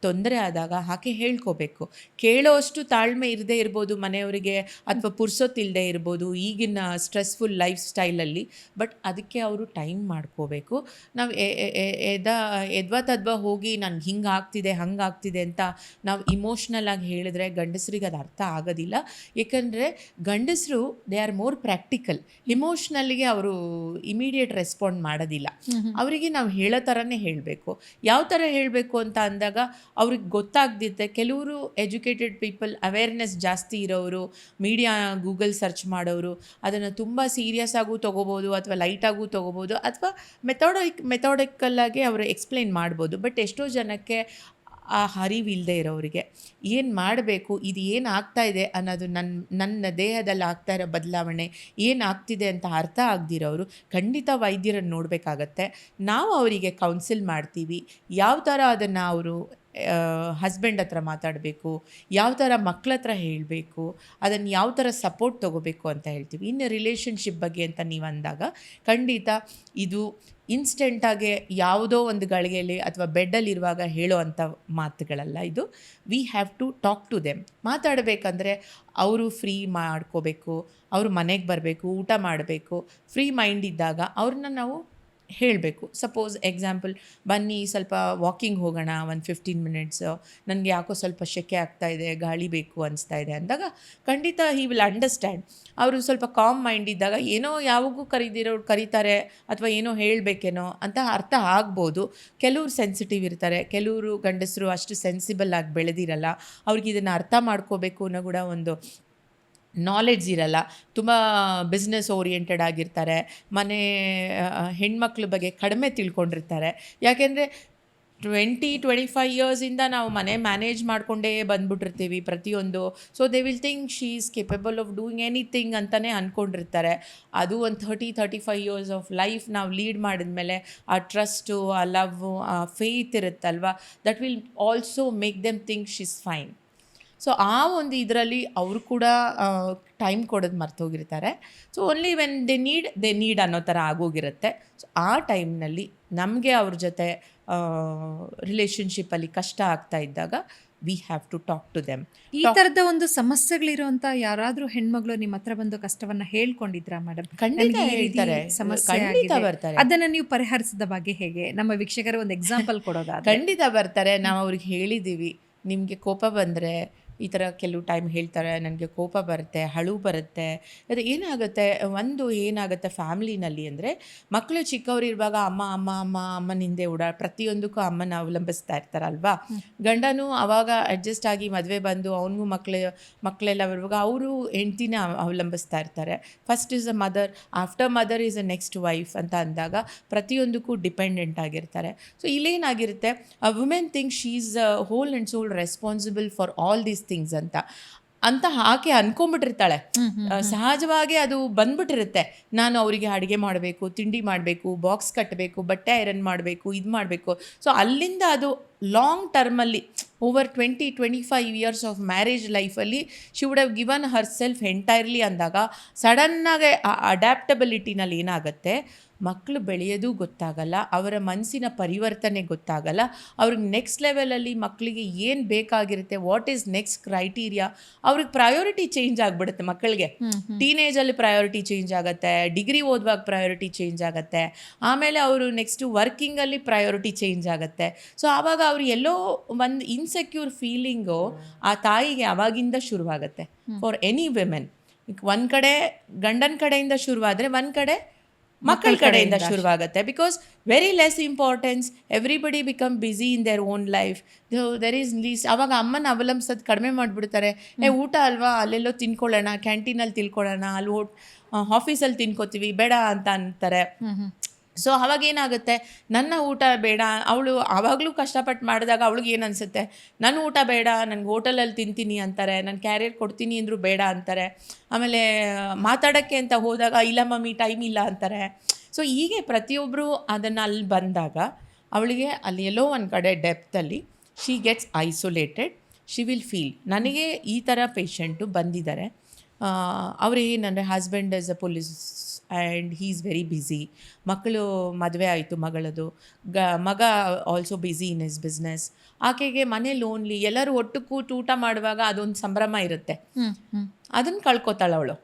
ತೊಂದರೆ ಆದಾಗ ಆಕೆ ಹೇಳ್ಕೋಬೇಕು. ಕೇಳೋಷ್ಟು ತಾಳ್ಮೆ ಇರದೇ ಇರ್ಬೋದು ಮನೆಯವರಿಗೆ, ಅಥವಾ ಪುರ್ಸೊತ್ತಿಲ್ಲದೆ ಇರ್ಬೋದು ಈಗಿನ ಸ್ಟ್ರೆಸ್ಫುಲ್ ಲೈಫ್ ಸ್ಟೈಲಲ್ಲಿ. ಬಟ್ ಅದಕ್ಕೆ ಅವರು ಟೈಮ್ ಮಾಡ್ಕೋಬೇಕು. ನಾವು ಎದ್ವಾ ತದ್ವಾ ಹೋಗಿ ನನಗೆ ಹಿಂಗೆ ಆಗ್ತಿದೆ ಹಂಗೆ ಆಗ್ತಿದೆ ಅಂತ ನಾವು ಇಮೋಷ್ನಲ್ ಆಗಿ ಹೇಳಿದ್ರೆ ಗಂಡಸರಿಗೆ ಅದು ಅರ್ಥ ಆಗೋದಿಲ್ಲ. ಏಕೆಂದರೆ ಗಂಡಸರು ದೇ ಆರ್ ಮೋರ್ ಪ್ರಾಕ್ಟಿಕಲ್, ಇಮೋಷ್ನಲ್ಗೆ ಅವರು ಇಮಿಡಿಯೇಟ್ ರೆಸ್ಪಾಂಡ್ ಮಾಡೋದಿಲ್ಲ. ಅವರಿಗೆ ನಾವು ಹೇಳೋ ಥರನೇ ಹೇಳಬೇಕು. ಯಾವ ಥರ ಹೇಳಬೇಕು ಅಂತ ಅಂದಾಗ ಅವ್ರಿಗೆ ಗೊತ್ತಾಗ್ದಿತ್ತೆ. ಕೆಲವರು ಎಜುಕೇಟೆಡ್ ಪೀಪಲ್, ಅವೇರ್ನೆಸ್ ಜಾಸ್ತಿ ಇರೋರು, ಮೀಡಿಯಾ ಗೂಗಲ್ ಸರ್ಚ್ ಮಾಡೋರು ಅದನ್ನು ತುಂಬ ಸೀರಿಯಸ್ ಆಗೂ ತೊಗೋಬೋದು ಅಥವಾ ಲೈಟಾಗೂ ತೊಗೋಬೋದು ಅಥವಾ ಮೆಥಾಡಿಕಲ್ಲಾಗಿ ಅವರು ಎಕ್ಸ್ಪ್ಲೇನ್ ಮಾಡ್ಬೋದು. ಬಟ್ ಎಷ್ಟೋ ಜನಕ್ಕೆ ಆ ಅರಿವಿಲ್ಲದೆ ಇರೋರಿಗೆ ಏನು ಮಾಡಬೇಕು, ಇದು ಏನು ಆಗ್ತಾಯಿದೆ ಅನ್ನೋದು ನನ್ನ ದೇಹದಲ್ಲಿ ಆಗ್ತಾ ಇರೋ ಬದಲಾವಣೆ ಏನಾಗ್ತಿದೆ ಅಂತ ಅರ್ಥ ಆಗದಿರೋರು ಖಂಡಿತ ವೈದ್ಯರನ್ನು ನೋಡಬೇಕಾಗತ್ತೆ. ನಾವು ಅವರಿಗೆ ಕೌನ್ಸಿಲ್ ಮಾಡ್ತೀವಿ. ಯಾವ ಥರ ಅದನ್ನು ಅವರು ಹಸ್ಬೆಂಡ್ ಹತ್ರ ಮಾತಾಡಬೇಕು, ಯಾವ ಥರ ಮಕ್ಳ ಹತ್ರ ಹೇಳಬೇಕು, ಅದನ್ನು ಯಾವ ಥರ ಸಪೋರ್ಟ್ ತೊಗೋಬೇಕು ಅಂತ ಹೇಳ್ತೀವಿ. ಇನ್ನು ರಿಲೇಷನ್ಶಿಪ್ ಬಗ್ಗೆ ಅಂತ ನೀವು ಅಂದಾಗ ಖಂಡಿತ ಇದು ಇನ್ಸ್ಟೆಂಟಾಗಿ ಯಾವುದೋ ಒಂದು ಗಳಿಗೆಯಲ್ಲಿ ಅಥವಾ ಬೆಡ್ಡಲ್ಲಿರುವಾಗ ಹೇಳೋ ಅಂಥ ಮಾತುಗಳಲ್ಲ ಇದು. We have to talk to them. ಮಾತಾಡಬೇಕಂದ್ರೆ ಅವರು ಫ್ರೀ ಮಾಡ್ಕೋಬೇಕು, ಅವರು ಮನೆಗೆ ಬರಬೇಕು, ಊಟ ಮಾಡಬೇಕು. ಫ್ರೀ ಮೈಂಡ್ ಇದ್ದಾಗ ಅವ್ರನ್ನ ನಾವು ಹೇಳಬೇಕು. ಸಪೋಸ್ ಎಕ್ಸಾಂಪಲ್, ಬನ್ನಿ ಸ್ವಲ್ಪ ವಾಕಿಂಗ್ ಹೋಗೋಣ ಒಂದು 15 ಮಿನಿಟ್ಸು, ನನಗೆ ಯಾಕೋ ಸ್ವಲ್ಪ ಸೆಕೆ ಆಗ್ತಾಯಿದೆ, ಗಾಳಿ ಬೇಕು ಅನಿಸ್ತಾ ಇದೆ ಅಂದಾಗ ಖಂಡಿತ ಹಿ ವಿಲ್ ಅಂಡರ್ಸ್ಟ್ಯಾಂಡ್. ಅವರು ಸ್ವಲ್ಪ ಕಾಮ್ ಮೈಂಡ್ ಇದ್ದಾಗ ಏನೋ ಯಾವಾಗೂ ಕರೀದಿರೋರು ಕರೀತಾರೆ ಅಥವಾ ಏನೋ ಹೇಳಬೇಕೇನೋ ಅಂತ ಅರ್ಥ ಆಗ್ಬೋದು. ಕೆಲವ್ರು ಸೆನ್ಸಿಟಿವ್ ಇರ್ತಾರೆ, ಕೆಲವರು ಗಂಡಸರು ಅಷ್ಟು ಸೆನ್ಸಿಬಲ್ ಆಗಿ ಬೆಳೆದಿರಲ್ಲ, ಅವ್ರಿಗೆ ಇದನ್ನು ಅರ್ಥ ಮಾಡ್ಕೋಬೇಕು ಅನ್ನೋ ಕೂಡ ಒಂದು ನಾಲೆಡ್ಜ್ ಇರಲ್ಲ. ತುಂಬ ಬಿಸ್ನೆಸ್ ಓರಿಯೆಂಟೆಡ್ ಆಗಿರ್ತಾರೆ, ಹೆಣ್ಮಕ್ಳ ಬಗ್ಗೆ ಕಡಿಮೆ ತಿಳ್ಕೊಂಡಿರ್ತಾರೆ. ಯಾಕೆಂದರೆ 20-25 ಇಯರ್ಸಿಂದ ನಾವು ಮನೆ ಮ್ಯಾನೇಜ್ ಮಾಡಿಕೊಂಡೇ ಬಂದ್ಬಿಟ್ಟಿರ್ತೀವಿ ಪ್ರತಿಯೊಂದು. So they will think she is capable of doing anything ಅಂತಲೇ ಅಂದ್ಕೊಂಡಿರ್ತಾರೆ. ಅದು ಒಂದು 30-35 ಇಯರ್ಸ್ ಆಫ್ ಲೈಫ್ ನಾವು ಲೀಡ್ ಮಾಡಿದ್ಮೇಲೆ ಆ ಟ್ರಸ್ಟು, ಆ ಲವ್ವು, ಆ ಫೇತ್ ಇರುತ್ತಲ್ವ, that will also make them think she is fine. So ಆ ಒಂದು ಇದರಲ್ಲಿ ಅವರು ಕೂಡ ಟೈಮ್ ಕೊಡೋದು ಮರ್ತೋಗಿರ್ತಾರೆ. So only when they need ಅನ್ನೋ ಥರ ಆಗೋಗಿರುತ್ತೆ. ಸೊ ಆ ಟೈಮ್ನಲ್ಲಿ ನಮಗೆ ಅವ್ರ ಜೊತೆ ರಿಲೇಷನ್ಶಿಪ್ಪಲ್ಲಿ ಕಷ್ಟ ಆಗ್ತಾ ಇದ್ದಾಗ we have to talk to them. ಈ ಥರದ ಒಂದು ಸಮಸ್ಯೆಗಳಿರುವಂಥ ಯಾರಾದರೂ ಹೆಣ್ಮಗಳು ನಿಮ್ಮ ಹತ್ರ ಬಂದು ಕಷ್ಟವನ್ನು ಹೇಳ್ಕೊಂಡಿದ್ರಾ ಮೇಡಮ್? ಖಂಡಿತ ಹೇಳ್ತಾರೆ, ಖಂಡಿತ ಬರ್ತಾರೆ. ಅದನ್ನು ನೀವು ಪರಿಹರಿಸಿದ ಬಗ್ಗೆ ಹೇಗೆ, ನಮ್ಮ ವೀಕ್ಷಕರ ಒಂದು ಎಕ್ಸಾಂಪಲ್ ಕೊಡೋದಾದ್ರೆ? ಖಂಡಿತ ಬರ್ತಾರೆ. ನಾವು ಅವ್ರಿಗೆ ಹೇಳಿದ್ದೀವಿ, ನಿಮಗೆ ಕೋಪ ಬಂದರೆ ಈ ಥರ ಕೆಲವು ಟೈಮ್ ಹೇಳ್ತಾರೆ, ನನಗೆ ಕೋಪ ಬರುತ್ತೆ, ಅಳು ಬರುತ್ತೆ. ಅದು ಏನಾಗುತ್ತೆ ಫ್ಯಾಮ್ಲಿನಲ್ಲಿ ಅಂದರೆ, ಮಕ್ಕಳು ಚಿಕ್ಕವರಿರುವಾಗ ಅಮ್ಮನಿಂದೆ ಪ್ರತಿಯೊಂದಕ್ಕೂ ಅಮ್ಮನ ಅವಲಂಬಿಸ್ತಾ ಇರ್ತಾರಲ್ವಾ. ಗಂಡನೂ ಆವಾಗ ಅಡ್ಜಸ್ಟ್ ಆಗಿ ಮದುವೆ ಬಂದು ಅವನಿಗೂ ಮಕ್ಕಳೆಲ್ಲ ಬರುವಾಗ ಅವರು ಹೆಂಡ್ತಿನ ಅವಲಂಬಿಸ್ತಾ ಇರ್ತಾರೆ. First is a mother, after mother is a next wife ಅಂತ ಅಂದಾಗ ಪ್ರತಿಯೊಂದಕ್ಕೂ ಡಿಪೆಂಡೆಂಟ್ ಆಗಿರ್ತಾರೆ. ಸೊ ಇಲ್ಲೇನಾಗಿರುತ್ತೆ, a women think she is whole and sole responsible for all these things ಅಂತ ಆಕೆ ಅನ್ಕೊಂಡ್ಬಿಟ್ಟಿರ್ತಾಳೆ. ಸಹಜವಾಗಿ ಅದು ಬಂದ್ಬಿಟ್ಟಿರುತ್ತೆ. ನಾನು ಅವರಿಗೆ ಅಡುಗೆ ಮಾಡಬೇಕು, ತಿಂಡಿ ಮಾಡಬೇಕು, ಬಾಕ್ಸ್ ಕಟ್ಟಬೇಕು, ಬಟ್ಟೆ ಐರನ್ ಮಾಡಬೇಕು, ಇದು ಮಾಡಬೇಕು. ಸೊ ಅಲ್ಲಿಂದ ಅದು ಲಾಂಗ್ ಟರ್ಮಲ್ಲಿ ಓವರ್ 20-25 ಇಯರ್ಸ್ ಆಫ್ ಮ್ಯಾರೇಜ್ ಲೈಫಲ್ಲಿ she would have given herself entirely ಅಂದಾಗ ಸಡನ್ನಾಗಿ ಆ ಅಡ್ಯಾಪ್ಟಬಿಲಿಟಿನಲ್ಲಿ ಏನಾಗುತ್ತೆ, ಮಕ್ಕಳು ಬೆಳೆಯೋದು ಗೊತ್ತಾಗಲ್ಲ, ಅವರ ಮನಸ್ಸಿನ ಪರಿವರ್ತನೆ ಗೊತ್ತಾಗಲ್ಲ, ಅವ್ರಿಗೆ ನೆಕ್ಸ್ಟ್ ಲೆವೆಲಲ್ಲಿ ಮಕ್ಕಳಿಗೆ ಏನು ಬೇಕಾಗಿರುತ್ತೆ, ವಾಟ್ ಈಸ್ ನೆಕ್ಸ್ಟ್ ಕ್ರೈಟೀರಿಯಾ, ಅವ್ರಿಗೆ ಪ್ರಯಾರಿಟಿ ಚೇಂಜ್ ಆಗಿಬಿಡುತ್ತೆ. ಮಕ್ಕಳಿಗೆ ಟೀನೇಜಲ್ಲಿ ಪ್ರಯಾರಿಟಿ ಚೇಂಜ್ ಆಗುತ್ತೆ, ಡಿಗ್ರಿ ಓದುವಾಗ ಪ್ರಯಾರಿಟಿ ಚೇಂಜ್ ಆಗುತ್ತೆ, ಆಮೇಲೆ ಅವರು ನೆಕ್ಸ್ಟು ವರ್ಕಿಂಗಲ್ಲಿ ಪ್ರಯಾರಿಟಿ ಚೇಂಜ್ ಆಗುತ್ತೆ. ಸೊ ಆವಾಗ ಅವ್ರು ಎಲ್ಲೋ ಒಂದು ಇನ್ಸೆಕ್ಯೂರ್ ಫೀಲಿಂಗು ಆ ತಾಯಿಗೆ ಆವಾಗಿಂದ ಶುರುವಾಗುತ್ತೆ ಫಾರ್ ಎನಿ ವಿಮೆನ್. ಒಂದು ಕಡೆ ಗಂಡನ ಕಡೆಯಿಂದ ಶುರುವಾದರೆ ಒಂದು ಕಡೆ ಮಕ್ಕಳ ಕಡೆಯಿಂದ ಶುರುವಾಗುತ್ತೆ. Because very less importance, everybody become busy in their own life. There is lease. ಆವಾಗ ಅಮ್ಮನ ಅವಲಂಬಿಸೋದು ಕಡಿಮೆ ಮಾಡಿಬಿಡ್ತಾರೆ. ಊಟ ಅಲ್ವಾ, ಅಲ್ಲೆಲ್ಲೋ ತಿನ್ಕೊಳ್ಳೋಣ, ಕ್ಯಾಂಟೀನಲ್ಲಿ ತಿನ್ಕೊಳ್ಳೋಣ, ಅಲ್ಲಿ ಆಫೀಸಲ್ಲಿ ತಿನ್ಕೋತೀವಿ, ಬೇಡ ಅಂತ ಅಂತಾರೆ. ಸೊ ಅವಾಗೇನಾಗುತ್ತೆ, ನನ್ನ ಊಟ ಬೇಡ, ಅವಳು ಆವಾಗಲೂ ಕಷ್ಟಪಟ್ಟು ಮಾಡಿದಾಗ ಅವಳಿಗೆ ಏನು ಅನಿಸುತ್ತೆ, ನನ್ನ ಊಟ ಬೇಡ, ನನಗೆ ಹೋಟೆಲಲ್ಲಿ ತಿಂತೀನಿ ಅಂತಾರೆ, ನಾನು ಕ್ಯಾರಿಯರ್ ಕೊಡ್ತೀನಿ ಅಂದರೂ ಬೇಡ ಅಂತಾರೆ. ಆಮೇಲೆ ಮಾತಾಡೋಕ್ಕೆ ಅಂತ ಹೋದಾಗ ಇಲ್ಲ ಮಮ್ಮಿ ಟೈಮ್ ಇಲ್ಲ ಅಂತಾರೆ. ಸೊ ಹೀಗೆ ಪ್ರತಿಯೊಬ್ಬರು ಅದನ್ನು ಅಲ್ಲಿ ಬಂದಾಗ ಅವಳಿಗೆ ಅಲ್ಲಿ ಎಲ್ಲೋ ಒಂದು ಕಡೆ ಡೆಪ್ತಲ್ಲಿ she gets isolated. She will feel, ನನಗೆ ಈ ಥರ ಪೇಷಂಟು ಬಂದಿದ್ದಾರೆ, ಅವ್ರು ಏನಂದರೆ husband is a police and he is very busy, ಮಕ್ಕಳು ಮದುವೆ ಆಯಿತು ಮಗಳದು, ಮಗ also busy in his business, ಆಕೆಗೆ ಮನೆ ಲೋನ್ಲಿ, ಎಲ್ಲರೂ ಒಟ್ಟು ಕೂತು ಊಟ ಮಾಡುವಾಗ ಅದೊಂದು ಸಂಭ್ರಮ ಇರುತ್ತೆ, ಅದನ್ನು ಕಳ್ಕೊತಾಳೆ ಅವಳು.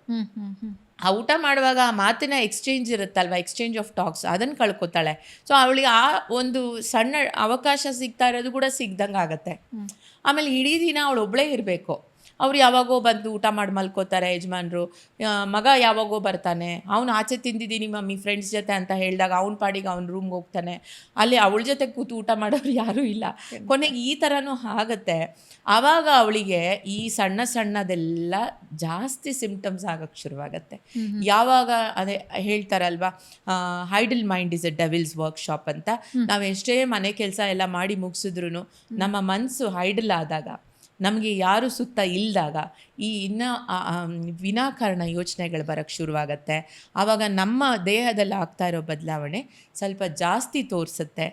ಆ ಊಟ ಮಾಡುವಾಗ ಆ ಮಾತಿನ ಎಕ್ಸ್ಚೇಂಜ್ ಇರುತ್ತಲ್ವ, ಎಕ್ಸ್ಚೇಂಜ್ ಆಫ್ ಟಾಕ್ಸ್, ಅದನ್ನು ಕಳ್ಕೊತಾಳೆ. ಸೊ ಅವಳಿಗೆ ಆ ಒಂದು ಸಣ್ಣ ಅವಕಾಶ ಸಿಗ್ತಾ ಇರೋದು ಕೂಡ ಸಿಗ್ದಂಗೆ ಆಗುತ್ತೆ. ಆಮೇಲೆ ಇಡೀ ದಿನ ಅವಳು ಒಬ್ಬಳೇ ಇರಬೇಕು. ಅವ್ರು ಯಾವಾಗೋ ಬಂದು ಊಟ ಮಾಡಿ ಮಲ್ಕೋತಾರೆ ಯಜಮಾನ್ರು. ಮಗ ಯಾವಾಗೋ ಬರ್ತಾನೆ, ಅವನು ಆಚೆ ತಿಂದಿದ್ದೀನಿ ಮಮ್ಮಿ ಫ್ರೆಂಡ್ಸ್ ಜೊತೆ ಅಂತ ಹೇಳಿದಾಗ ಅವ್ನ ಪಾಡಿಗೆ ಅವ್ನ ರೂಮ್ಗೆ ಹೋಗ್ತಾನೆ, ಅಲ್ಲಿ ಅವಳ ಜೊತೆ ಕೂತು ಊಟ ಮಾಡೋರು ಯಾರೂ ಇಲ್ಲ. ಕೊನೆಗೆ ಈ ಥರನೂ ಆಗುತ್ತೆ. ಆವಾಗ ಅವಳಿಗೆ ಈ ಸಣ್ಣ ಸಣ್ಣದೆಲ್ಲ ಜಾಸ್ತಿ ಸಿಂಪ್ಟಮ್ಸ್ ಆಗಕ್ಕೆ ಶುರುವಾಗತ್ತೆ. ಯಾವಾಗ ಅದೇ ಹೇಳ್ತಾರಲ್ವಾ, idle mind is a devil's workshop ಅಂತ. ನಾವು ಎಷ್ಟೇ ಮನೆ ಕೆಲಸ ಎಲ್ಲ ಮಾಡಿ ಮುಗಿಸಿದ್ರು ನಮ್ಮ ಮನಸ್ಸು ಹೈಡಲ್ ಆದಾಗ, ನಮಗೆ ಯಾರು ಸುತ್ತ ಇಲ್ಲದಾಗ ಈ ವಿನಾಕಾರಣ ಯೋಚನೆಗಳು ಬರೋಕ್ಕೆ ಶುರುವಾಗತ್ತೆ. ಆವಾಗ ನಮ್ಮ ದೇಹದಲ್ಲಿ ಆಗ್ತಾ ಇರೋ ಬದಲಾವಣೆ ಸ್ವಲ್ಪ ಜಾಸ್ತಿ ತೋರಿಸುತ್ತೆ.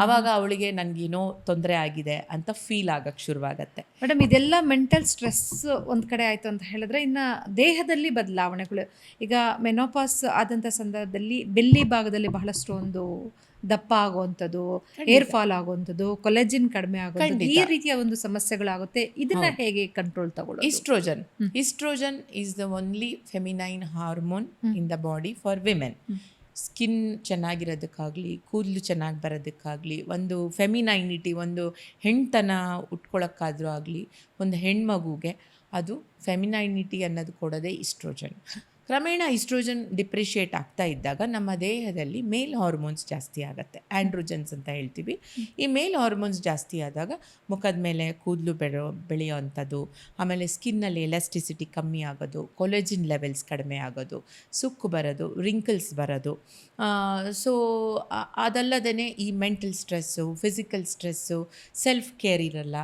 ಆವಾಗ ಅವಳಿಗೆ ನನಗೇನೋ ತೊಂದರೆ ಆಗಿದೆ ಅಂತ ಫೀಲ್ ಆಗಕ್ಕೆ ಶುರುವಾಗತ್ತೆ. ಮೇಡಮ್, ಇದೆಲ್ಲ ಮೆಂಟಲ್ ಸ್ಟ್ರೆಸ್ ಒಂದು ಕಡೆ ಆಯಿತು ಅಂತ ಹೇಳಿದ್ರೆ, ಇನ್ನು ದೇಹದಲ್ಲಿ ಬದಲಾವಣೆಗಳು, ಈಗ ಮೆನೋಪಾಸ್ ಆದಂಥ ಸಂದರ್ಭದಲ್ಲಿ ಬೆಲ್ಲಿ ಭಾಗದಲ್ಲಿ ಬಹಳಷ್ಟು ಒಂದು ದಪ್ಪ ಆಗುವಂಥದ್ದು, ಏರ್ ಫಾಲ್ ಆಗುವಂಥದ್ದು, ಕೊಲೆಜಿನ್ ಕಡಿಮೆ ಆಗುವಂಥದ್ದು, ಈ ರೀತಿಯ ಒಂದು ಸಮಸ್ಯೆಗಳಾಗುತ್ತೆ. ಇದನ್ನ ಹೇಗೆ ಕಂಟ್ರೋಲ್ ತಗೊಳ್ಳೋದು? Estrogen is the only feminine hormone in the body for women. Skin ಚೆನ್ನಾಗಿರೋದಕ್ಕಾಗಲಿ, ಕೂದಲು ಚೆನ್ನಾಗಿ ಬರೋದಕ್ಕಾಗಲಿ, ಒಂದು ಫೆಮಿನೈನಿಟಿ, ಒಂದು ಹೆಣ್ತನ ಉಟ್ಕೊಳ್ಳೋಕ್ಕಾದ್ರೂ ಆಗಲಿ, ಒಂದು ಹೆಣ್ಮಗುಗೆ ಅದು ಫೆಮಿನೈನಿಟಿ ಅನ್ನೋದು ಕೊಡೋದೇ ಈಸ್ಟ್ರೋಜನ್. ಕ್ರಮೇಣ ಈಸ್ಟ್ರೋಜನ್ ಡಿಪ್ರಿಷಿಯೇಟ್ ಆಗ್ತಾ ಇದ್ದಾಗ ನಮ್ಮ ದೇಹದಲ್ಲಿ ಮೇಲ್ ಹಾರ್ಮೋನ್ಸ್ ಜಾಸ್ತಿ ಆಗುತ್ತೆ, ಆ್ಯಂಡ್ರೋಜನ್ಸ್ ಅಂತ ಹೇಳ್ತೀವಿ. ಈ ಮೇಲ್ ಹಾರ್ಮೋನ್ಸ್ ಜಾಸ್ತಿ ಆದಾಗ ಮುಖದ ಮೇಲೆ ಕೂದಲು ಬೆಳೆಯೋವಂಥದ್ದು, ಆಮೇಲೆ ಸ್ಕಿನ್ನಲ್ಲಿ ಎಲಾಸ್ಟಿಸಿಟಿ ಕಮ್ಮಿ ಆಗೋದು, ಕೊಲೆಜಿನ್ ಲೆವೆಲ್ಸ್ ಕಡಿಮೆ ಆಗೋದು, ಸುಕ್ಕು ಬರೋದು, ರಿಂಕಲ್ಸ್ ಬರೋದು. ಸೊ ಅದಲ್ಲದೇ ಈ mental stress, physical stress, self care ಇರಲ್ಲ.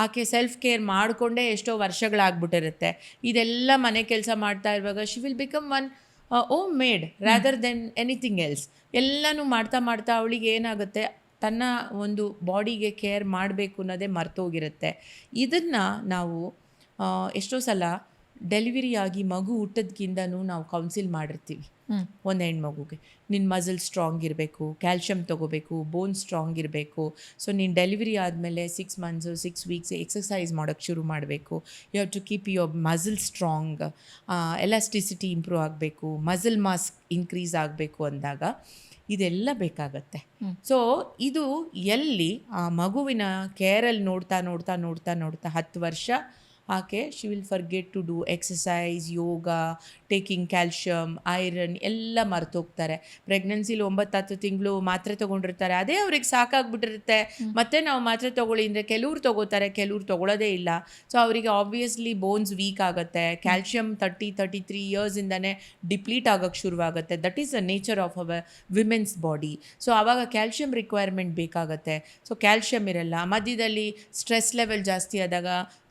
ಆಕೆ ಸೆಲ್ಫ್ ಕೇರ್ ಮಾಡಿಕೊಂಡೇ ಎಷ್ಟೋ ವರ್ಷಗಳಾಗ್ಬಿಟ್ಟಿರುತ್ತೆ. ಇದೆಲ್ಲ ಮನೆ ಕೆಲಸ ಮಾಡ್ತಾ ಇರುವಾಗ she will become one home maid rather than anything else. ಎಲ್ಲನೂ ಮಾಡ್ತಾ ಮಾಡ್ತಾ ಅವಳಿಗೆ ಏನಾಗುತ್ತೆ, ತನ್ನ ಒಂದು ಬಾಡಿಗೆ ಕೇರ್ ಮಾಡಬೇಕು ಅನ್ನೋದೇ ಮರ್ತೋಗಿರುತ್ತೆ. ಇದನ್ನು ನಾವು ಎಷ್ಟೋ ಸಲ ಡೆಲಿವರಿ ಆಗಿ ಮಗು ಹುಟ್ಟೋದ್ಕಿಂತನೂ ನಾವು ಕೌನ್ಸಿಲ್ ಮಾಡಿರ್ತೀವಿ. ಒಂದು ಹೆಣ್ಮಗುಗೆ ನಿನ್ನ ಮಸಲ್ ಸ್ಟ್ರಾಂಗ್ ಇರಬೇಕು, ಕ್ಯಾಲ್ಶಿಯಮ್ ತೊಗೋಬೇಕು, ಬೋನ್ ಸ್ಟ್ರಾಂಗ್ ಇರಬೇಕು. ಸೊ ನೀನು ಡೆಲಿವರಿ ಆದಮೇಲೆ 6 months 6 weeks ಎಕ್ಸಸೈಸ್ ಮಾಡೋಕ್ಕೆ ಶುರು ಮಾಡಬೇಕು. You have to keep your muscle strong, elasticity improve ಆಗಬೇಕು, ಮಸಲ್ ಮಾಸ್ ಇನ್ಕ್ರೀಸ್ ಆಗಬೇಕು ಅಂದಾಗ ಇದೆಲ್ಲ ಬೇಕಾಗತ್ತೆ. ಸೊ ಇದು ಎಲ್ಲಿ ಆ ಮಗುವಿನ ಕೇರಲ್ಲಿ ನೋಡ್ತಾ 10 ವರ್ಷ ಆಕೆ she will forget to do exercise, yoga, taking calcium, iron ಎಲ್ಲ ಮರ್ತೋಗ್ತಾರೆ. ಪ್ರೆಗ್ನೆನ್ಸಿಲಿ 9-10 ತಿಂಗಳು ಮಾತ್ರೆ ತೊಗೊಂಡಿರ್ತಾರೆ, ಅದೇ ಅವ್ರಿಗೆ ಸಾಕಾಗ್ಬಿಟ್ಟಿರುತ್ತೆ. ಮತ್ತೆ ನಾವು ಮಾತ್ರೆ ತೊಗೊಳ್ಳಿ ಅಂದರೆ ಕೆಲವ್ರು ತೊಗೋತಾರೆ, ಕೆಲವ್ರು ತೊಗೊಳ್ಳೋದೇ ಇಲ್ಲ. ಸೊ ಅವರಿಗೆ ಆಬ್ವಿಯಸ್ಲಿ ಬೋನ್ಸ್ ವೀಕ್ ಆಗುತ್ತೆ, ಕ್ಯಾಲ್ಶಿಯಮ್ 33 ಇಯರ್ಸಿಂದನೇ ಡಿಪ್ಲೀಟ್ ಆಗೋಕ್ಕೆ ಶುರುವಾಗುತ್ತೆ. That is the nature of our women's body. So ಆವಾಗ ಕ್ಯಾಲ್ಶಿಯಮ್ ರಿಕ್ವೈರ್ಮೆಂಟ್ ಬೇಕಾಗತ್ತೆ. ಸೊ ಕ್ಯಾಲ್ಶಿಯಮ್ ಇರಲ್ಲ. ಮಧ್ಯದಲ್ಲಿ ಸ್ಟ್ರೆಸ್ ಲೆವೆಲ್ ಜಾಸ್ತಿ ಆದಾಗ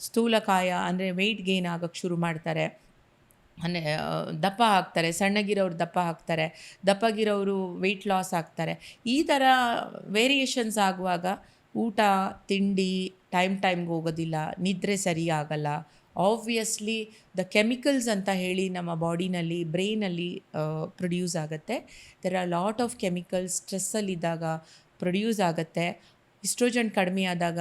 ಸ್ಥೂಲಕಾಯ ಅಂದರೆ ವೆಯ್ಟ್ ಗೇನ್ ಆಗೋಕ್ಕೆ ಶುರು ಮಾಡ್ತಾರೆ, ಅಂದರೆ ದಪ್ಪ ಆಗ್ತಾರೆ. ಸಣ್ಣಗಿರೋರು ದಪ್ಪ ಆಗ್ತಾರೆ, ದಪ್ಪಗಿರೋರು ವೆಯ್ಟ್ ಲಾಸ್ ಆಗ್ತಾರೆ. ಈ ಥರ ವೇರಿಯೇಷನ್ಸ್ ಆಗುವಾಗ ಊಟ ತಿಂಡಿ ಟೈಮ್ಗೆ ಹೋಗೋದಿಲ್ಲ, ನಿದ್ರೆ ಸರಿ ಆಗಲ್ಲ. ಆಬ್ವಿಯಸ್ಲಿ ದ ಕೆಮಿಕಲ್ಸ್ ಅಂತ ಹೇಳಿ ನಮ್ಮ ಬಾಡಿನಲ್ಲಿ ಬ್ರೈನಲ್ಲಿ ಪ್ರೊಡ್ಯೂಸ್ ಆಗುತ್ತೆ. There are lot of chemicals ಸ್ಟ್ರೆಸ್ಸಲ್ಲಿದ್ದಾಗ ಪ್ರೊಡ್ಯೂಸ್ ಆಗುತ್ತೆ. ಈಸ್ಟ್ರೋಜನ್ ಕಡಿಮೆ ಆದಾಗ